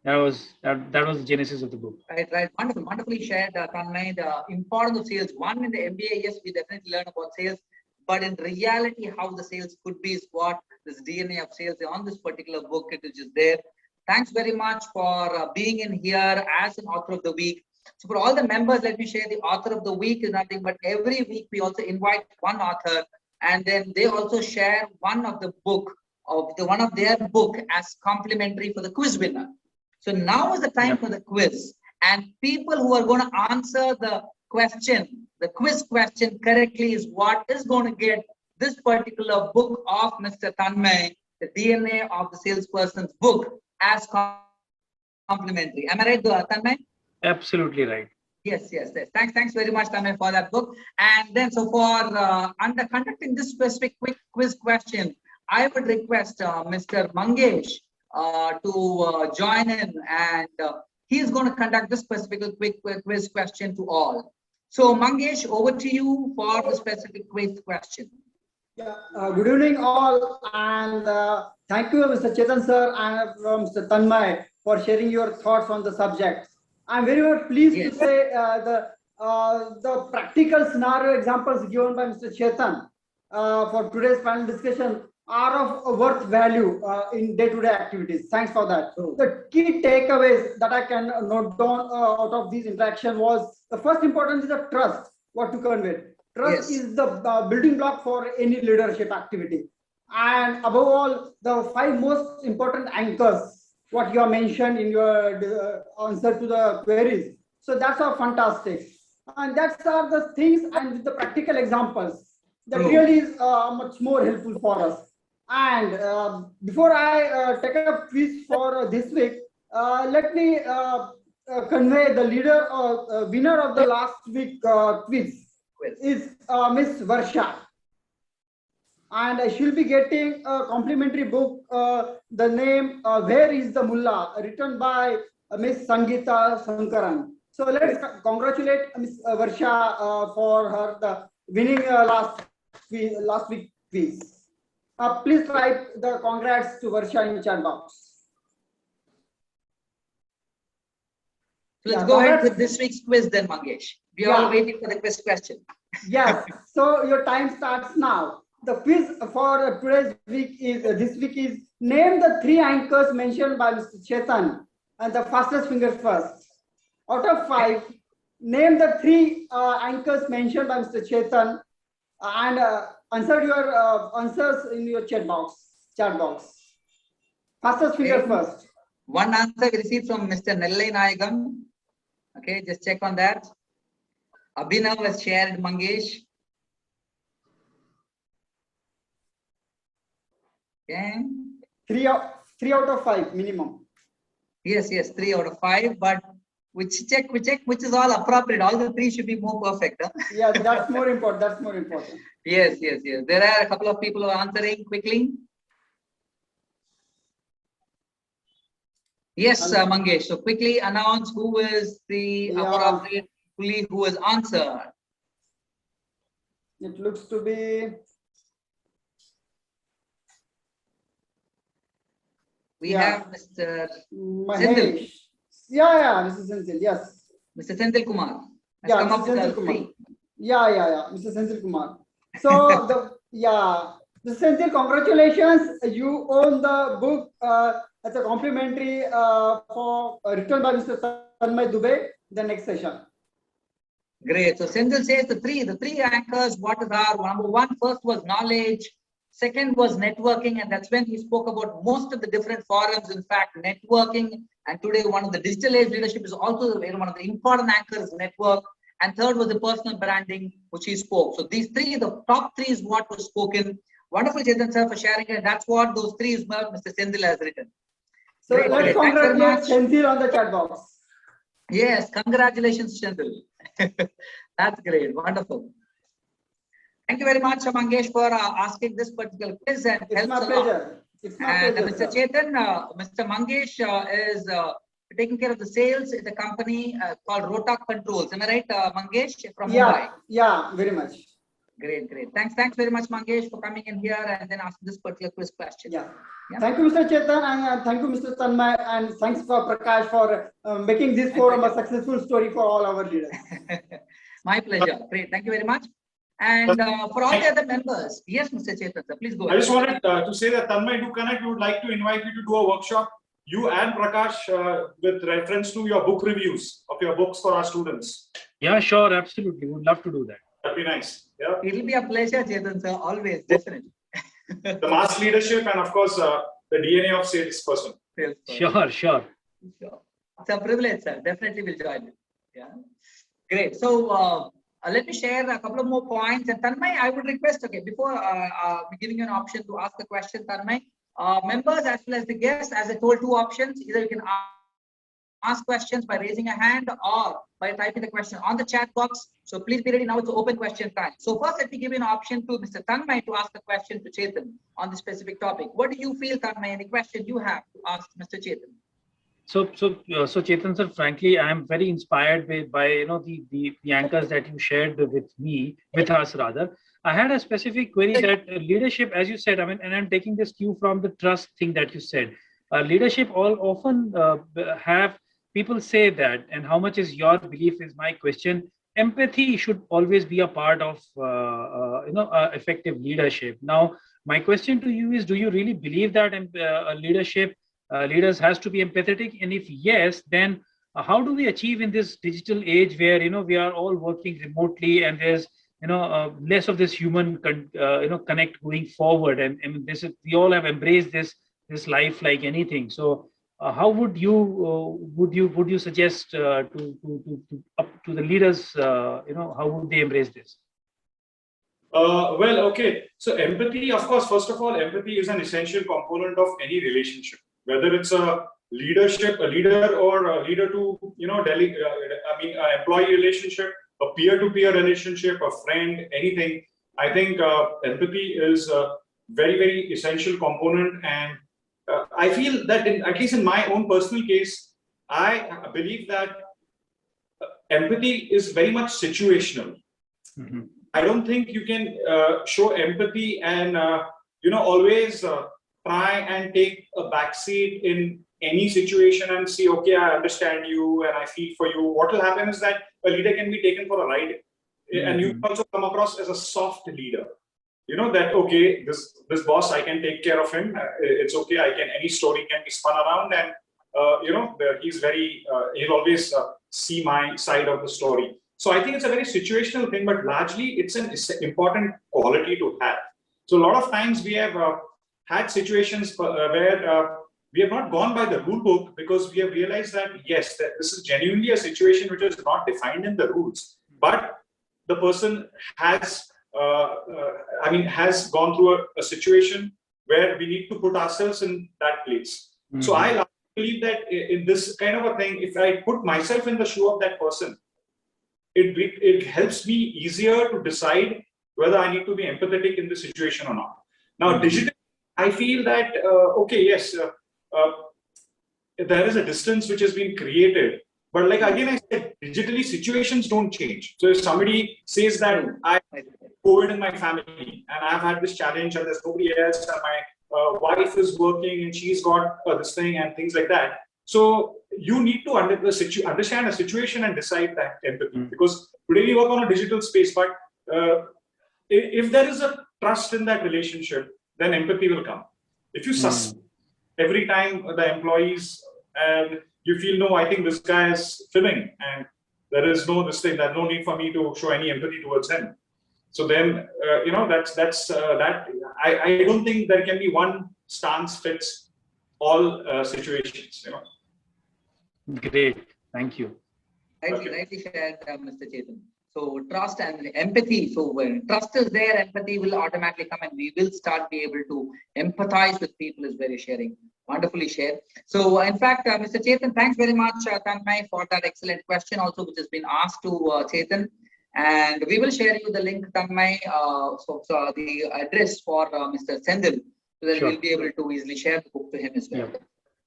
Speaker 4: That was the genesis of the book.
Speaker 1: Right. Wonderfully shared, Tanmay. The importance of sales. One, in the MBA, yes, we definitely learn about sales, but in reality, how the sales could be is what this DNA of sales on this particular book, it is just there. Thanks very much for being in here as an author of the week. So for all the members, let me share, the author of the week is nothing but every week we also invite one author, and then they also share one of their book as complimentary for the quiz winner. So now is the time for the quiz, and people who are going to answer the quiz question correctly is what is going to get this particular book of Mr. Tanmay, the DNA of the Salesperson's book, as complimentary. Am I right, Tanmay?
Speaker 4: Absolutely right.
Speaker 1: Yes. Thanks very much, Tanmay, for that book. And then, so for under conducting this specific quick quiz question, I would request Mr. Mangesh to join in, and he's going to conduct this specific quick quiz question to all. So Mangesh, over to you for the specific quiz question.
Speaker 5: Yeah, good evening all, and thank you, Mr. Chetan sir and Mr. Tanmay, for sharing your thoughts on the subject. I'm very much pleased to say the practical scenario examples given by Mr. Chetan for today's panel discussion are of worth value in day-to-day activities. Thanks for that. The key takeaways that I can note down out of these interactions was, the first importance is the trust, what to convey. Trust is the building block for any leadership activity. And above all, the 5 most important anchors, what you have mentioned in your answer to the queries. So that's all fantastic. And that's are the things, and with the practical examples, that really is much more helpful for us. And before I take up quiz for this week, let me convey the winner of the last week quiz is Miss Varsha. And she'll be getting a complimentary book, the name Where is the Mullah, written by Miss Sangeeta Sankaran. So let's congratulate Miss Varsha for her winning last week quiz. Please type the congrats to Varsha in the chat box.
Speaker 1: So let's go ahead with this week's quiz then, Mangesh. We are all waiting for the quiz question.
Speaker 5: Yes, so your time starts now. The quiz for today's week is name the 3 anchors mentioned by Mr. Chetan, and the fastest fingers first. Out of 5, name the 3 anchors mentioned by Mr. Chetan, and answer your answers in your chat box. Fastest fingers first.
Speaker 1: One answer we received from Mr. Nellai Nayagam. Okay, just check on that. Abhinav has shared Mangesh. Okay.
Speaker 5: 3 out of 5 minimum.
Speaker 1: Yes, 3 out of 5. But we check which is all appropriate. All the 3 should be more perfect. Huh?
Speaker 5: Yeah, that's more important.
Speaker 1: Yes. There are a couple of people who are answering quickly. Yes, Mangesh. So quickly announce who is the appropriate who has answered.
Speaker 5: It looks to be.
Speaker 1: We have Mr.
Speaker 5: Mahesh. Yeah, Mr. Senthil, yes.
Speaker 1: Mr. Senthil Kumar.
Speaker 5: Yeah, Mr. Senthil Kumar. Yeah, Mr. Senthil Kumar. So Mr. Senthil, congratulations. You own the book as a complimentary written by Mr. Tanmay Dubey. The next session.
Speaker 1: Great. So Senthil says the three anchors, what are number one, first was knowledge, second was networking, and that's when he spoke about most of the different forums. In fact, networking, and today one of the digital age leadership is also one of the important anchors, network. And third was the personal branding, which he spoke. So these three, the top three is what was spoken. Wonderful, Chetan sir, for sharing it. That's what those three is what Mr. Senthil has written.
Speaker 5: So
Speaker 1: Great.
Speaker 5: let's congratulate Senthil on the chat box.
Speaker 1: Yes, congratulations, Senthil. That's great. Wonderful. Thank you very much, Mangesh, for asking this particular quiz. And
Speaker 5: it's my pleasure. It's my pleasure.
Speaker 1: Mr. Chetan, Mr. Mangesh is taking care of the sales in the company called Rotak Controls. Am I right, Mangesh, from Mumbai?
Speaker 5: Yeah, very much.
Speaker 1: Great. Thanks very much, Mangesh, for coming in here and then asking this particular quiz question.
Speaker 5: Yeah. Thank you, Mr. Chetan, and thank you, Mr. Tanmay, and thanks for Prakash for making this forum a successful story for all our leaders.
Speaker 1: My pleasure. Great. Thank you very much. And for all the other members, yes, Mr. Chetan, sir, please go ahead.
Speaker 2: I just wanted to say that Tanmay, do connect. We would like to invite you to do a workshop, you and Prakash, with reference to your book reviews of your books for our students.
Speaker 4: Yeah, sure, absolutely. We'd love to do that.
Speaker 2: That'd be nice. Yeah.
Speaker 1: It'll be a pleasure, Chetan, sir. Always, definitely.
Speaker 2: The mass leadership and of course the DNA of salesperson.
Speaker 4: Sure.
Speaker 1: It's a privilege, sir. Definitely will join you. Yeah. Great. So let me share a couple of more points. And Tanmay, I would request, okay, before giving you an option to ask a question, Tanmay, members as well as the guests, as I told, two options. Either you can ask questions by raising a hand or by typing the question on the chat box. So please be ready. Now it's open question time. So first, let me give you an option to Mr. Tanmay to ask a question to Chetan on this specific topic. What do you feel, Tanmay, any question you have to ask Mr. Chetan?
Speaker 4: So Chetan sir, frankly, I am very inspired by the anchors that you shared with us rather. I had a specific query that leadership, as you said, and I'm taking this cue from the trust thing that you said. Leadership often have people say that, and how much is your belief is my question. Empathy should always be a part of effective leadership. Now, my question to you is: do you really believe that leaders has to be empathetic? And if yes, then how do we achieve in this digital age where we are all working remotely and there's less of this human connect going forward? And we all have embraced this life like anything. So how would you suggest to the leaders, how would they embrace this?
Speaker 2: Well, okay. So empathy, of course, first of all, empathy is an essential component of any relationship, whether it's a leader or a leader to, employee relationship, a peer-to-peer relationship, a friend, anything. I think empathy is a very, very essential component. And I feel that at least in my own personal case, I believe that empathy is very much situational. Mm-hmm. I don't think you can show empathy and always try and take a backseat in any situation and say, okay, I understand you and I feel for you. What will happen is that a leader can be taken for a ride, mm-hmm. and you also come across as a soft leader. That okay, this boss, I can take care of him. It's okay. Any story can be spun around, and he's very. He'll always see my side of the story. So I think it's a very situational thing, but largely it's an important quality to have. So a lot of times we have had situations where we have not gone by the rule book because we have realized that yes, that this is genuinely a situation which is not defined in the rules, but the person has. Has gone through a situation where we need to put ourselves in that place. Mm-hmm. So I believe that in this kind of a thing, if I put myself in the shoe of that person, it helps me easier to decide whether I need to be empathetic in the situation or not. Now, mm-hmm. digitally, I feel that, there is a distance which has been created. But like again, I said, digitally situations don't change. So if somebody says that I have COVID in my family and I've had this challenge and there's nobody else and my wife is working and she's got this thing and things like that. So you need to understand a situation and decide that empathy. Mm-hmm. Because today we work on a digital space, but if there is a trust in that relationship, then empathy will come. If you suspect every time the employees and you feel, no, I think this guy is fibbing and there is no this thing, there's no need for me to show any empathy towards him. So then, you know, that I don't think there can be one stance fits all situations, you know.
Speaker 4: Great, thank you.
Speaker 1: Rightly shared, Mr. Chetan. So trust and empathy. So when trust is there, empathy will automatically come, and we will start be able to empathize with people. Is very sharing. Wonderfully shared. So in fact, Mr. Chetan, thanks very much, Tanmay, for that excellent question also, which has been asked to Chetan. And we will share you the link, Tanmay, so the address for Mr. Sendil, so that we'll be able to easily share the book to him as well.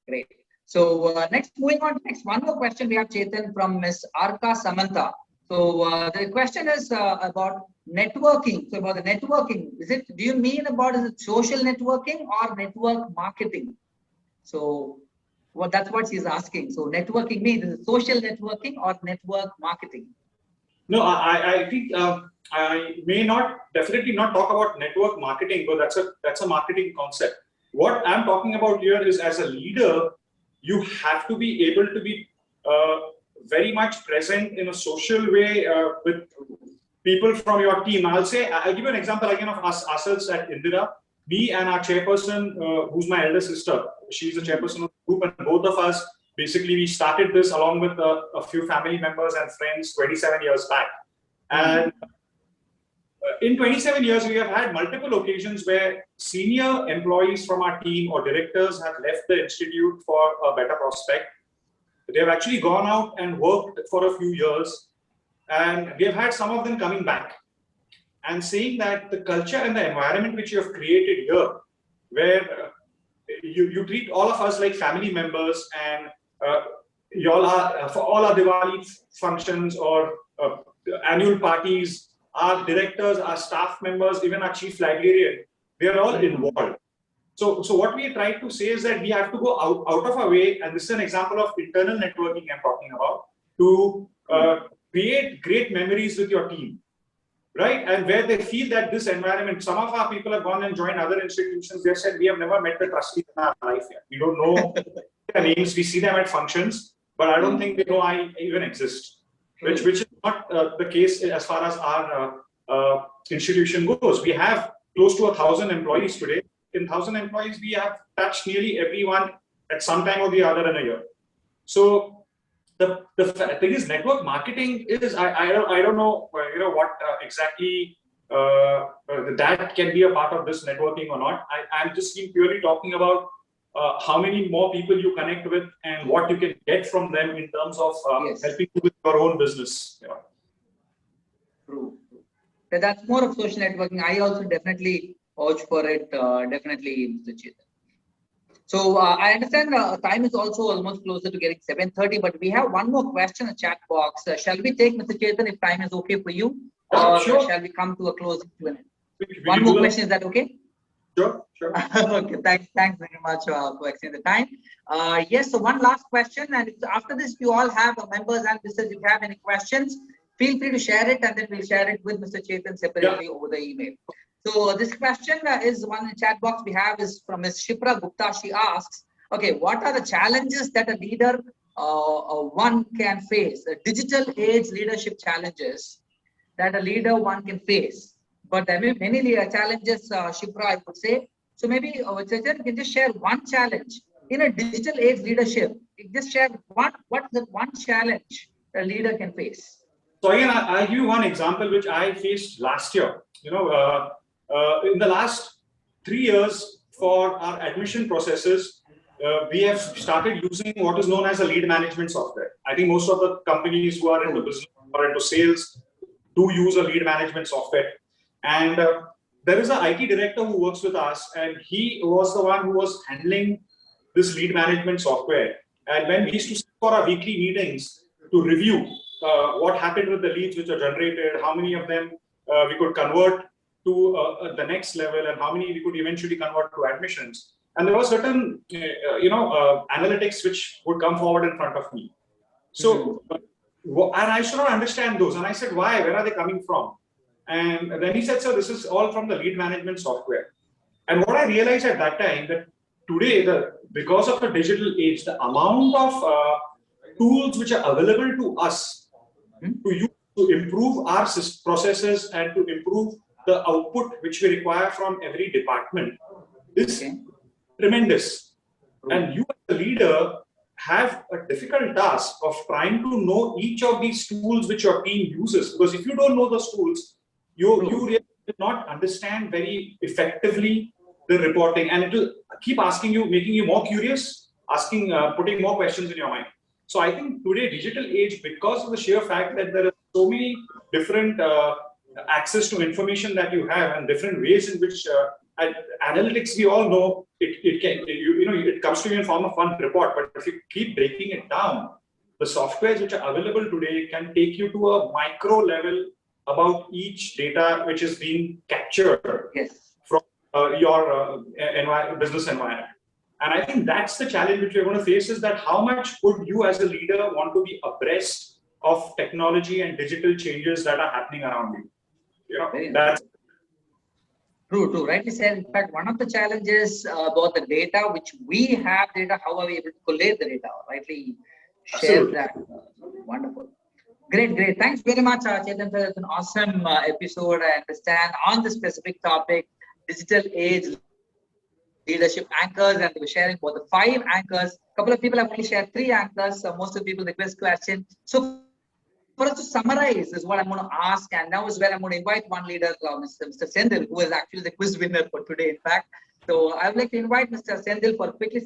Speaker 1: Great. So next, moving on, next one more question we have, Chetan, from Ms. Arka Samantha. So the question is about networking. So about the networking, do you mean about is it social networking or network marketing? So that's what she's asking. So networking means is it social networking or network marketing?
Speaker 2: No, I think I may definitely not talk about network marketing, but that's a marketing concept. What I'm talking about here is, as a leader, you have to be able to be very much present in a social way with people from your team. I'll give you an example again of ourselves at Indra. Me and our chairperson, who's my elder sister, she's a chairperson of the group, and both of us, basically, we started this along with a few family members and friends 27 years back. And in 27 years, we have had multiple occasions where senior employees from our team or directors have left the institute for a better prospect. They have actually gone out and worked for a few years, and we have had some of them coming back and saying that the culture and the environment which you have created here, where you treat all of us like family members, and you all are, for all our Diwali functions or annual parties, our directors, our staff members, even our chief librarian, they are all involved. So what we try to say is that we have to go out of our way, and this is an example of internal networking I'm talking about, to create great memories with your team, right? And where they feel that this environment, some of our people have gone and joined other institutions, they said, we have never met the trustees in our life yet. We don't know their names, we see them at functions, but I don't think they know I even exist, which is not the case as far as our institution goes. We have close to 1,000 employees today. In 1,000 employees, we have touched nearly everyone at some time or the other in a year. So the thing is, network marketing is, I don't know, what exactly that can be a part of this networking or not. I'm just purely talking about how many more people you connect with and what you can get from them in terms of helping you with your own business. Yeah.
Speaker 1: True. That's more of social networking. I also definitely urge for it, definitely, Mr. Chetan. So I understand time is also almost closer to getting 7:30, but we have one more question in the chat box. Shall we take, Mr. Chetan, if time is okay for you? Or shall we come to a closing Q&A? One more question, is that okay?
Speaker 2: Sure.
Speaker 1: Okay, thanks very much for extending the time. Yes, so one last question, and after this, you all have members and visitors, if you have any questions, feel free to share it, and then we'll share it with Mr. Chetan separately over the email. So this question is one in the chat box we have is from Ms. Shipra Gupta. She asks, okay, what are the challenges that a leader one can face? Digital age leadership challenges that a leader one can face. But there may be many challenges, Shipra, I would say. So maybe Chetan can just share one challenge in a digital age leadership. Just share what is the one challenge a leader can face.
Speaker 2: So again, I'll give you one example which I faced last year. In the last 3 years for our admission processes, we have started using what is known as a lead management software. I think most of the companies who are into business or into sales do use a lead management software. And there is an IT director who works with us, and he was the one who was handling this lead management software. And when we used to sit for our weekly meetings to review what happened with the leads which are generated, how many of them we could convert to the next level, and how many we could eventually convert to admissions. And there were certain, analytics which would come forward in front of me. So, and I should not understand those. And I said, why? Where are they coming from? And then he said, "Sir, this is all from the lead management software." And what I realized at that time that today, because of the digital age, the amount of tools which are available to us to use to improve our processes and to improve the output which we require from every department is tremendous. And you as a leader have a difficult task of trying to know each of these tools which your team uses. Because if you don't know those tools, you really will not understand very effectively the reporting, and it will keep asking you, making you more curious, asking, putting more questions in your mind. So I think today, digital age, because of the sheer fact that there are so many different access to information that you have and different ways in which analytics, we all know it comes to you in form of one report, but if you keep breaking it down, the softwares which are available today can take you to a micro level about each data which is being captured from your business environment. And I think that's the challenge which we're going to face, is that how much would you as a leader want to be abreast of technology and digital changes that are happening around you? You know, that's
Speaker 1: true. Rightly said. In fact, one of the challenges about the data, which we have data, how are we able to collate the data? Rightly share that. Wonderful. Great. Thanks very much, Chetan. It's an awesome episode, I understand, on the specific topic, digital age leadership anchors, and we were sharing about the 5 anchors. A couple of people have only shared 3 anchors. So most of the people request question. So for us to summarize is what I'm going to ask, and now is where I'm going to invite one leader, Mr. Sendil, who is actually the quiz winner for today, in fact. So I would like to invite Mr. Sendil for quickly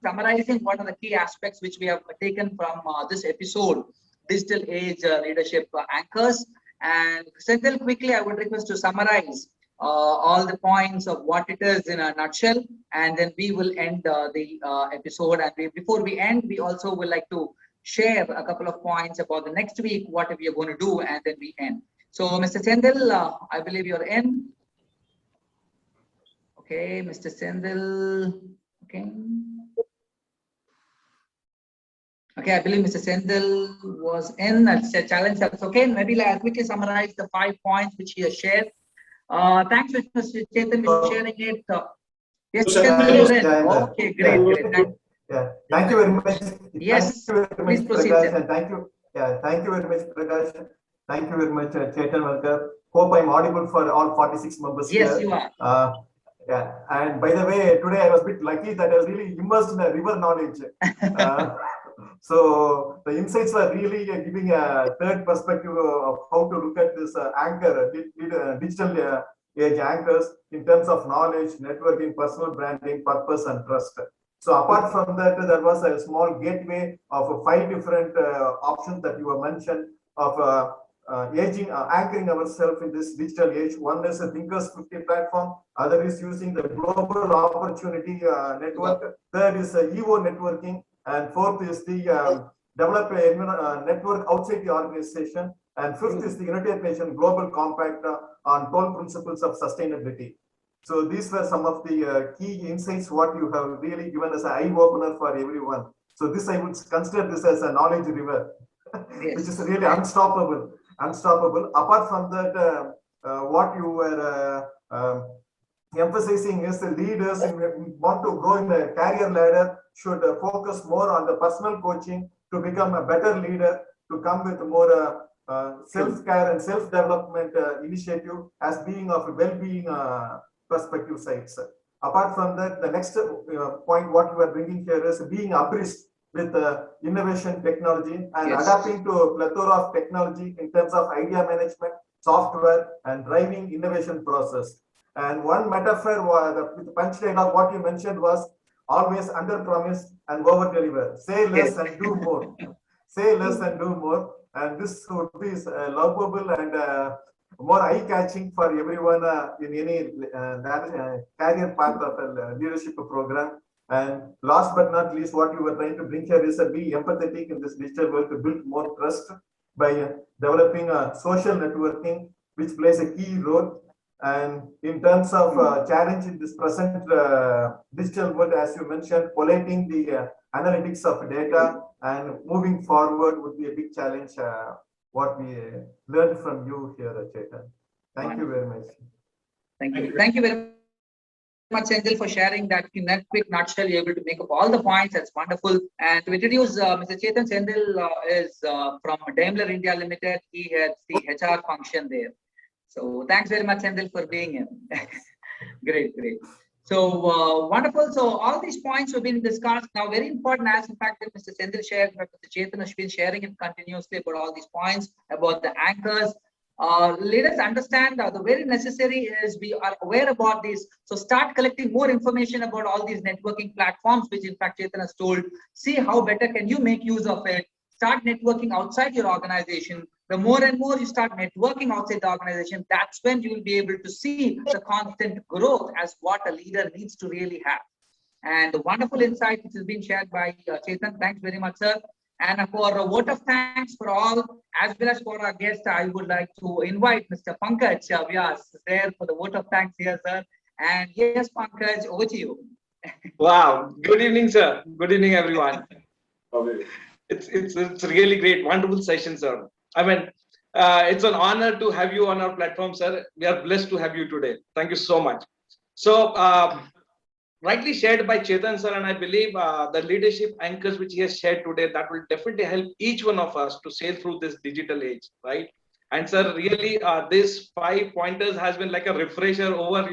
Speaker 1: summarizing what are the key aspects which we have taken from this episode, digital age leadership anchors. And Sendil, quickly, I would request to summarize all the points of what it is in a nutshell, and then we will end the episode. And before we end, we also would like to share a couple of points about the next week, what we are going to do, and then we end. So, Mr. Sendil, I believe you're in. Okay, Mr. Sendil. Okay, I believe Mr. Sendil was in. That's a challenge. That's okay. Maybe I'll quickly summarize the 5 points which he has shared. Thanks, Mr. Chetan, for sharing it. Yes, Sendil. Okay, great.
Speaker 6: Yeah, thank you very much.
Speaker 1: Yes, please proceed.
Speaker 6: And thank you. Yeah, thank you very much, Prakash. Thank you very much, Chetan Wakalkar. Hope I'm audible for all 46 members here.
Speaker 1: Yes, you are.
Speaker 6: Yeah, and by the way, today I was a bit lucky that I was really immersed in a river knowledge. So the insights were really giving a third perspective of how to look at this anchor, digital age anchors in terms of knowledge, networking, personal branding, purpose, and trust. So apart from that, there was a small gateway of 5 different options that you were mentioned of anchoring ourselves in this digital age. One is a Thinkers 50 platform. Other is using the global opportunity network. Third is EO networking. And fourth is the develop a network outside the organization. And fifth is the United Nations Global Compact on 12 principles of sustainability. So these were some of the key insights what you have really given as an eye-opener for everyone. So this, I would consider this as a knowledge river, which is really unstoppable. Apart from that, what you were emphasizing is the leaders who want to grow in the career ladder should focus more on the personal coaching to become a better leader, to come with more self-care and self-development initiative as being of a well-being perspective sides. Apart from that, the next point what you are bringing here is being abreast with innovation technology and adapting to a plethora of technology in terms of idea management, software, and driving innovation process. And one metaphor with the punchline of what you mentioned was always under promise and over deliver. Say less and do more. Say less and do more. And this would be lovable and more eye-catching for everyone in any career path of a leadership program. And last but not least, what you were trying to bring here is be empathetic in this digital world to build more trust by developing a social networking, which plays a key role. And in terms of challenge in this present digital world, as you mentioned, collating the analytics of data and moving forward would be a big challenge what we learned from you here, Chetan. Thank you very much.
Speaker 1: Thank you. Thank you very much, Senthil, for sharing that in that quick nutshell. You're able to make up all the points. That's wonderful. And to introduce Mr. Chetan, Senthil is from Daimler India Limited. He heads the HR function there. So thanks very much, Senthil, for being here. Great, great. So wonderful. So all these points have been discussed. Now, very important, as in fact that Mr. Senthil shared, Mr. Chetan has been sharing it continuously about all these points about the anchors. Let us understand the very necessary is we are aware about these. So start collecting more information about all these networking platforms, which in fact Chetan has told. See how better can you make use of it. Start networking outside your organization. The more and more you start networking outside the organization, that's when you will be able to see the constant growth as what a leader needs to really have. And the wonderful insight which has been shared by Chetan. Thanks very much, sir. And for a vote of thanks for all, as well as for our guest, I would like to invite Mr. Pankaj Vyas there for the vote of thanks here, sir. And yes, Pankaj, over to you.
Speaker 7: Wow. Good evening, sir. Good evening, everyone. It's really great, wonderful session, sir. I mean, it's an honor to have you on our platform, sir. We are blessed to have you today. Thank you so much. So, rightly shared by Chetan, sir, and I believe the leadership anchors which he has shared today, that will definitely help each one of us to sail through this digital age, right? And sir, really, this 5 pointers has been like a refresher over,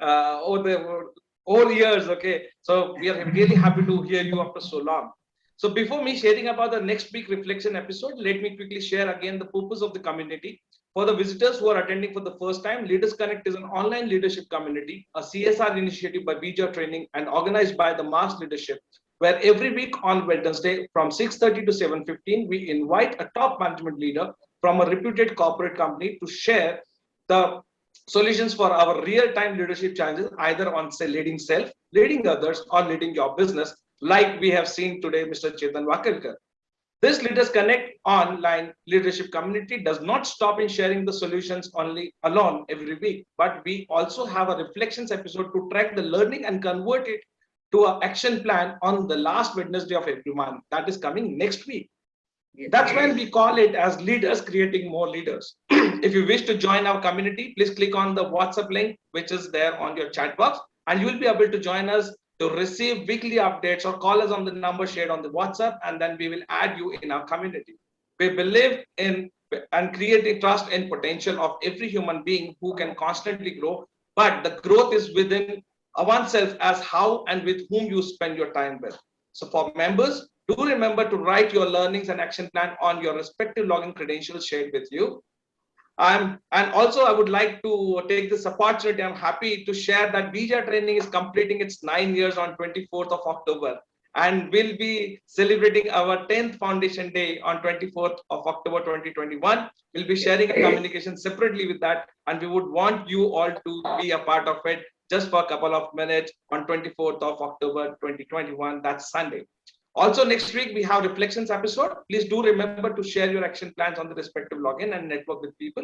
Speaker 7: over years. Okay, so we are really happy to hear you after so long. So before me sharing about the next week reflection episode, let me quickly share again the purpose of the community. For the visitors who are attending for the first time, Leaders Connect is an online leadership community, a CSR initiative by BJ Training and organized by the Mass Leadership, where every week on Wednesday from 6:30 to 7:15, we invite a top management leader from a reputed corporate company to share the solutions for our real-time leadership challenges, either on, say, leading self, leading others, or leading your business, like we have seen today, Mr. Chetan Wakalkar. This Leaders Connect online leadership community does not stop in sharing the solutions only alone every week, but we also have a reflections episode to track the learning and convert it to an action plan on the last Wednesday of every month. That is coming next week. That's when we call it as Leaders Creating More Leaders. If you wish to join our community, please click on the WhatsApp link, which is there on your chat box, and you will be able to join us to receive weekly updates, or call us on the number shared on the WhatsApp, and then we will add you in our community. We believe in and creating trust and potential of every human being who can constantly grow, but the growth is within oneself as how and with whom you spend your time with. So for members, do remember to write your learnings and action plan on your respective login credentials shared with you. And also, I would like to take this opportunity. I'm happy to share that BJ Training is completing its 9 years on 24th of October, and we'll be celebrating our 10th Foundation Day on 24th of October 2021. We'll be sharing a communication separately with that, and we would want you all to be a part of it just for a couple of minutes on 24th of October 2021. That's Sunday. Also, next week, we have reflections episode. Please do remember to share your action plans on the respective login and network with people.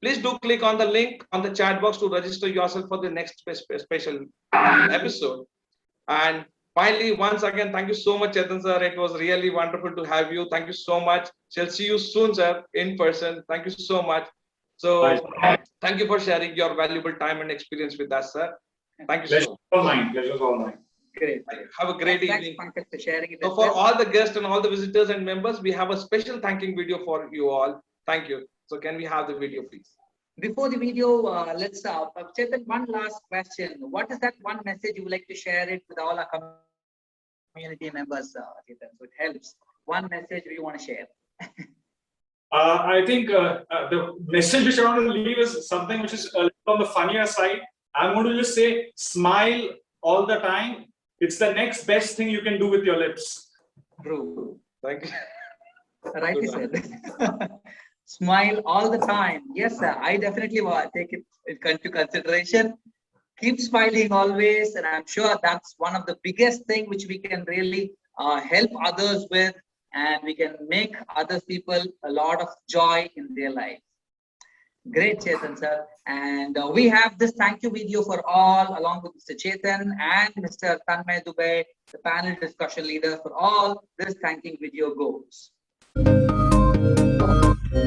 Speaker 7: Please do click on the link on the chat box to register yourself for the next special episode. And finally, once again, thank you so much, Chetan sir. It was really wonderful to have you. Thank you so much. Shall see you soon, sir, in person. Thank you so much. So thank you for sharing your valuable time and experience with us, sir. Thank you so much.
Speaker 2: All mine. Pleasure's all mine.
Speaker 1: Great.
Speaker 7: Have a great evening.
Speaker 1: Pankaj, for sharing it.
Speaker 7: So for all the guests and all the visitors and members, we have a special thanking video for you all. Thank you. So can we have the video, please?
Speaker 1: Before the video, let's Chetan, one last question. What is that one message you would like to share it with all our community members, Chetan? So it helps. One message you want to share.
Speaker 2: I think the message which I want to leave is something which is a little on the funnier side. I'm going to just say, smile all the time. It's the next best thing you can do with your lips.
Speaker 1: True.
Speaker 7: Thank you.
Speaker 1: Rightly said. Smile all the time. Yes, sir. I definitely will take it into consideration. Keep smiling always, and I'm sure that's one of the biggest thing which we can really help others with, and we can make other people a lot of joy in their life. Great, Chetan sir. And we have this thank you video for all, along with Mr. Chetan and Mr. Tanmay Dubey, the panel discussion leader. For all, this thanking video goes. All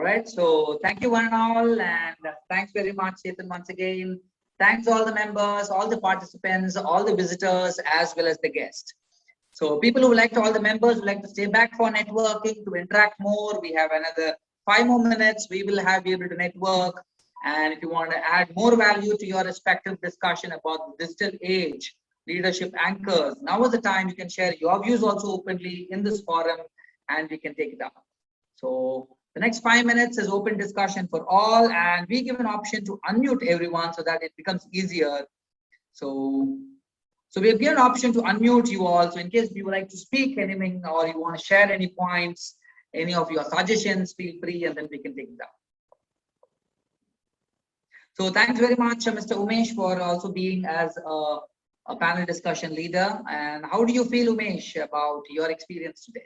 Speaker 1: right, so thank you one and all, and thanks very much, Chetan, once again. Thanks all the members, all the participants, all the visitors, as well as the guests. So people who like to, all the members who like to stay back for networking, to interact more, we have another 5 more minutes. We will be able to network. And if you want to add more value to your respective discussion about the digital age, leadership anchors, now is the time you can share your views also openly in this forum, and we can take it up. So the next 5 minutes is open discussion for all, and we give an option to unmute everyone so that it becomes easier. So we have given an option to unmute you all. So in case you would like to speak anything or you want to share any points, any of your suggestions, feel free, and then we can take it up. So thanks very much, Mr. Umesh, for also being as a panel discussion leader. And how do you feel, Umesh, about your experience today?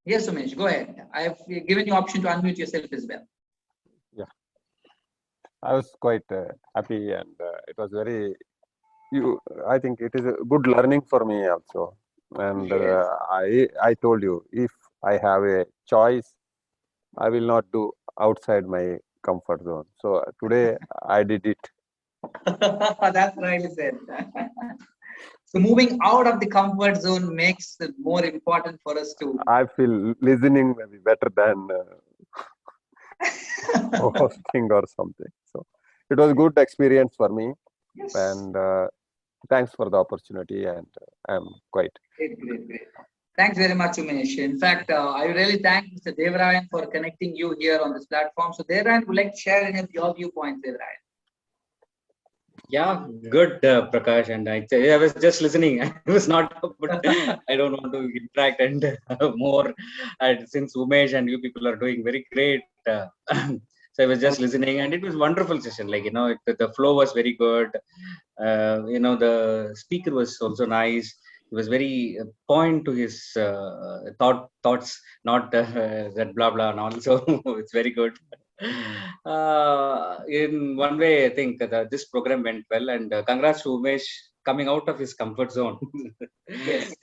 Speaker 1: Yes, Umesh, go ahead. I have given you option to unmute yourself as well.
Speaker 3: Yeah, I was quite happy, and it was very. I think it is a good learning for me also. And
Speaker 1: Yes.
Speaker 3: I told you, if I have a choice, I will not do outside my comfort zone. So today I did it.
Speaker 1: That's rightly said. So moving out of the comfort zone makes it more important for us to.
Speaker 3: I feel listening maybe better than hosting or something. So it was a good experience for me.
Speaker 1: Yes.
Speaker 3: And thanks for the opportunity, and I'm quite.
Speaker 1: Great. Thanks very much, Umesh. In fact, I really thank Mr. Devarayan for connecting you here on this platform. So Devarayan, would like to share any of your viewpoints, Devarayan?
Speaker 8: Yeah, good, Prakash. And I was just listening. I was not, but I don't want to interact and more. Since Umesh and you people are doing very great. So I was just listening, and it was wonderful session. Like, the flow was very good. The speaker was also nice. He was very point to his thoughts, not that blah blah and all. So it's very good. In one way, I think this program went well, and congrats to Umesh coming out of his comfort zone.
Speaker 1: Yes.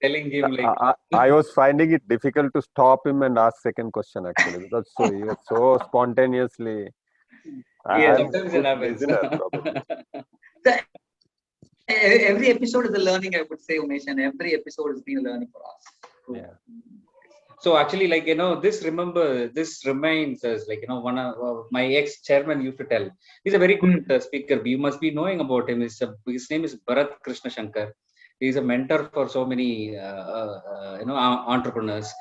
Speaker 8: Telling him like
Speaker 3: I was finding it difficult to stop him and ask second question actually, because he was so spontaneously.
Speaker 1: Yes.
Speaker 3: I'm a good listener, probably.
Speaker 1: Every episode is a learning, I would say, Umesh, and every episode has been a learning for us.
Speaker 3: Yeah.
Speaker 8: So actually, this reminds us, one of my ex-chairman used to tell. He's a very good speaker. You must be knowing about him. His name is Bharat Krishna Shankar. He's a mentor for so many, entrepreneurs.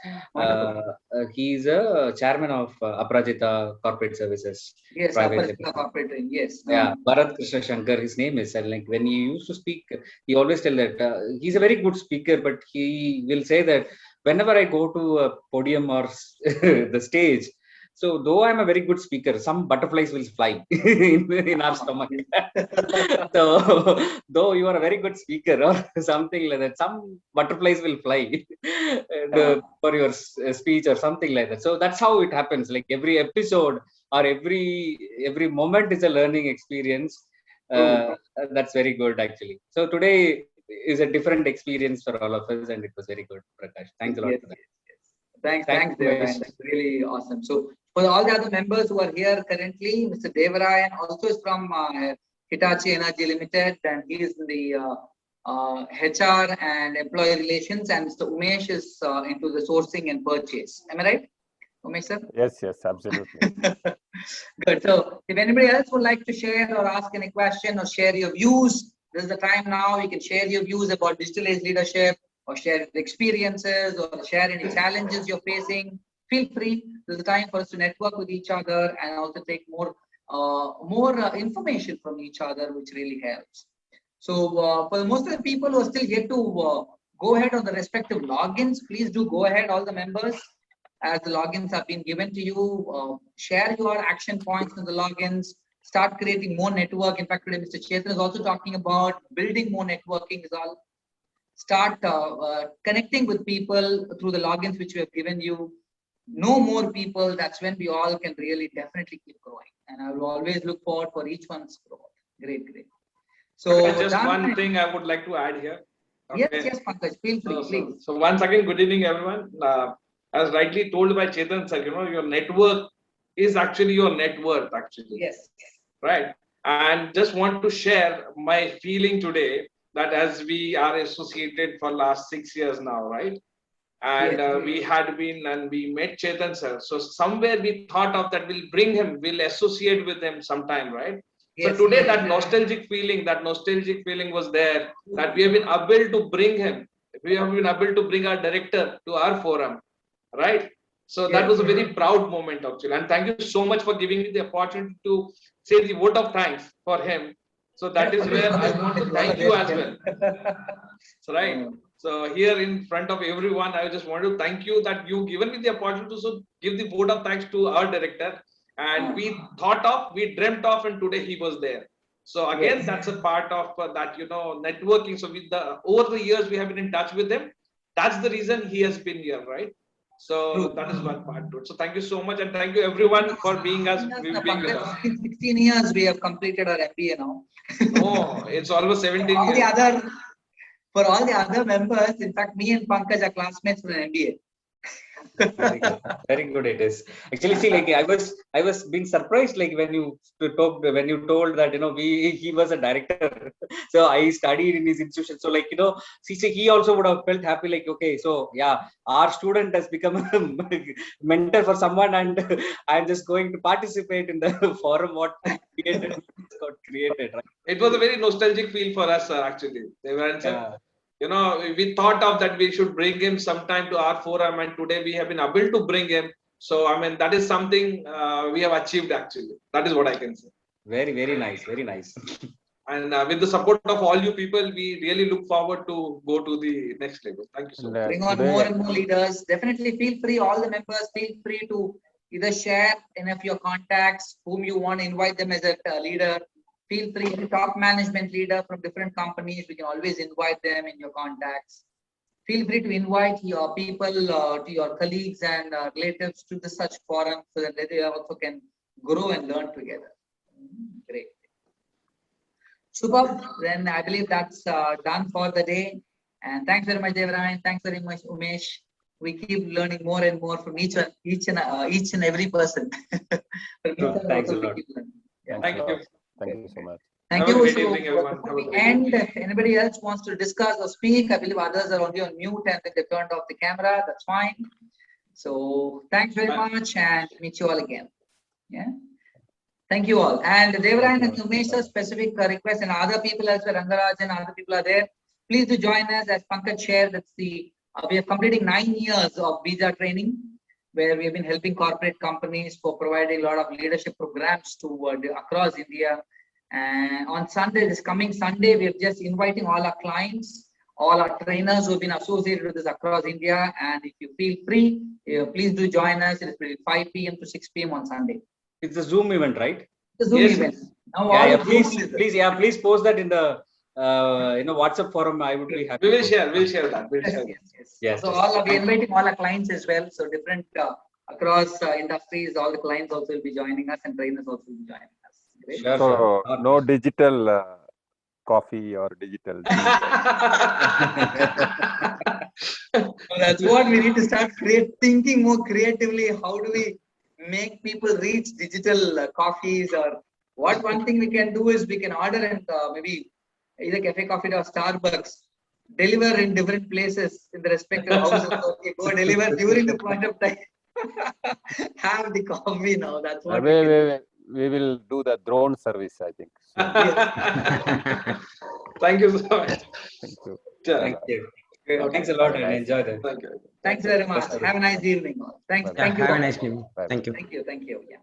Speaker 8: He's a chairman of Aprajita Corporate Services.
Speaker 1: Yes,
Speaker 8: Private
Speaker 1: Corporate. Yes.
Speaker 8: Yeah, Bharat Krishna Shankar, his name is. And when he used to speak, he always tell that he's a very good speaker, but he will say that whenever I go to a podium or the stage, so though I'm a very good speaker, some butterflies will fly in our stomach. So though you are a very good speaker or something like that, some butterflies will fly for your speech or something like that. So that's how it happens. Like every episode or every moment is a learning experience. That's very good actually. So today is a different experience for all of us, and it was very good, Prakash. Thanks a lot for that.
Speaker 1: Thanks, Devarayan. That's really awesome. So for all the other members who are here currently, Mr. Devarayan also is from Hitachi Energy Limited, and he is in the HR and employee relations, and Mr. Umesh is into the sourcing and purchase. Am I right, Umesh sir?
Speaker 3: Yes, absolutely.
Speaker 1: Good. So if anybody else would like to share or ask any question or share your views This is the time now you can share your views about digital age leadership, or share experiences, or share any challenges you're facing. Feel free. This is the time for us to network with each other and also take more information from each other, which really helps. So for most of the people who are still yet to go ahead on the respective logins, please do go ahead, all the members, as the logins have been given to you. Share your action points on the logins. Start creating more network. In fact, today Mr. Chetan is also talking about building more networking is all. Start connecting with people through the logins which we have given you. Know more people. That's when we all can really definitely keep growing. And I will always look forward for each one's growth. Great. So
Speaker 7: just one thing I would like to add here.
Speaker 1: Okay. Yes, Pankaj, feel free, please.
Speaker 7: So once again, good evening, everyone. As rightly told by Chetan sir, your network is actually your net worth, actually.
Speaker 1: Yes.
Speaker 7: Right. And just want to share my feeling today that as we are associated for last 6 years now, right? And we had been and we met Chetan sir. So somewhere we thought of that we'll bring him, we'll associate with him sometime, right? Yes, so today that nostalgic feeling was there, that we have been able to bring him. We have been able to bring our director to our forum, right? So that was a very proud moment actually. And thank you so much for giving me the opportunity to say the vote of thanks for him. So that is where I want to thank you as well. So, right. So here in front of everyone, I just want to thank you that you given me the opportunity to give the vote of thanks to our director. And we thought of, we dreamt of, and today he was there. So again, that's a part of that, networking. So with over the years, we have been in touch with him. That's the reason he has been here, right? So that is one part to it. So thank you so much, and thank you everyone for being with us.
Speaker 1: 16 years we have completed our MBA now.
Speaker 7: Oh, it's almost 17 years.
Speaker 1: For all the other members, in fact, me and Pankaj are classmates for an MBA.
Speaker 8: Very good it is. Actually, see, like I was being surprised, like when you told that he was a director. So I studied in his institution. So like see, he also would have felt happy, like okay, so yeah, our student has become a mentor for someone, and I'm just going to participate in the forum what got created. Right?
Speaker 7: It was a very nostalgic feel for us, actually. They were. We thought of that we should bring him sometime to our forum, and today we have been able to bring him. So, I mean, that is something we have achieved actually. That is what I can say.
Speaker 8: Very, very nice. Very nice.
Speaker 7: And with the support of all you people, we really look forward to go to the next level. Thank you so much.
Speaker 1: Bring on more and more leaders. Definitely feel free, all the members, feel free to either share any of your contacts, whom you want to invite them as a leader. Feel free, to top management leader from different companies, we can always invite them in your contacts. Feel free to invite your people, to your colleagues and relatives to such forums so that they also can grow and learn together. Great. Superb. Then I believe that's done for the day. And thanks very much, Devarayan. Thanks very much, Umesh. We keep learning more and more from each and every person.
Speaker 8: Thanks a lot.
Speaker 1: Yeah.
Speaker 7: Thank you.
Speaker 3: Thank you so much.
Speaker 1: Thank you. Before we end, if anybody else wants to discuss or speak, I believe others are only on mute and they turned off the camera. That's fine. So thanks very much, and meet you all again. Yeah. Thank you all. And Devarayan and Umesh, specific requests, and other people as well, Rangaraj and other people are there. Please do join us as Pankaj shared. That's the we are completing 9 years of visa training, where we have been helping corporate companies for providing a lot of leadership programs to across India. And on Sunday, this coming Sunday, we are just inviting all our clients, all our trainers who have been associated with us across India. And if you feel free, please do join us. It is between 5 p.m. to 6 p.m. on Sunday.
Speaker 8: It's a Zoom event, right?
Speaker 1: The Zoom event.
Speaker 8: Now, please post that in the WhatsApp forum. I would be happy.
Speaker 7: We'll share that.
Speaker 8: Yes.
Speaker 1: So all of you, inviting all our clients as well. So different across industries, all the clients also will be joining us, and trainers also will be joining us. Great.
Speaker 3: Sure, so no digital coffee or digital.
Speaker 1: That's what we need to start thinking more creatively. How do we make people reach digital coffees, or what one thing we can do is we can order and maybe either cafe coffee or Starbucks, deliver in different places in the respective houses. Okay, go deliver during the point of time. Have the coffee now. That's what.
Speaker 3: Wait. we will do the drone service, I think.
Speaker 7: Thank you so much.
Speaker 3: Thank you.
Speaker 8: Thank you. Thanks a lot and enjoy that.
Speaker 7: Thank you.
Speaker 1: Thanks very much. Have a nice evening. Thanks.
Speaker 3: Bye.
Speaker 1: Thank you.
Speaker 9: Have a nice evening.
Speaker 3: Bye.
Speaker 9: Thank you.
Speaker 1: Thank you. Thank you. Yeah.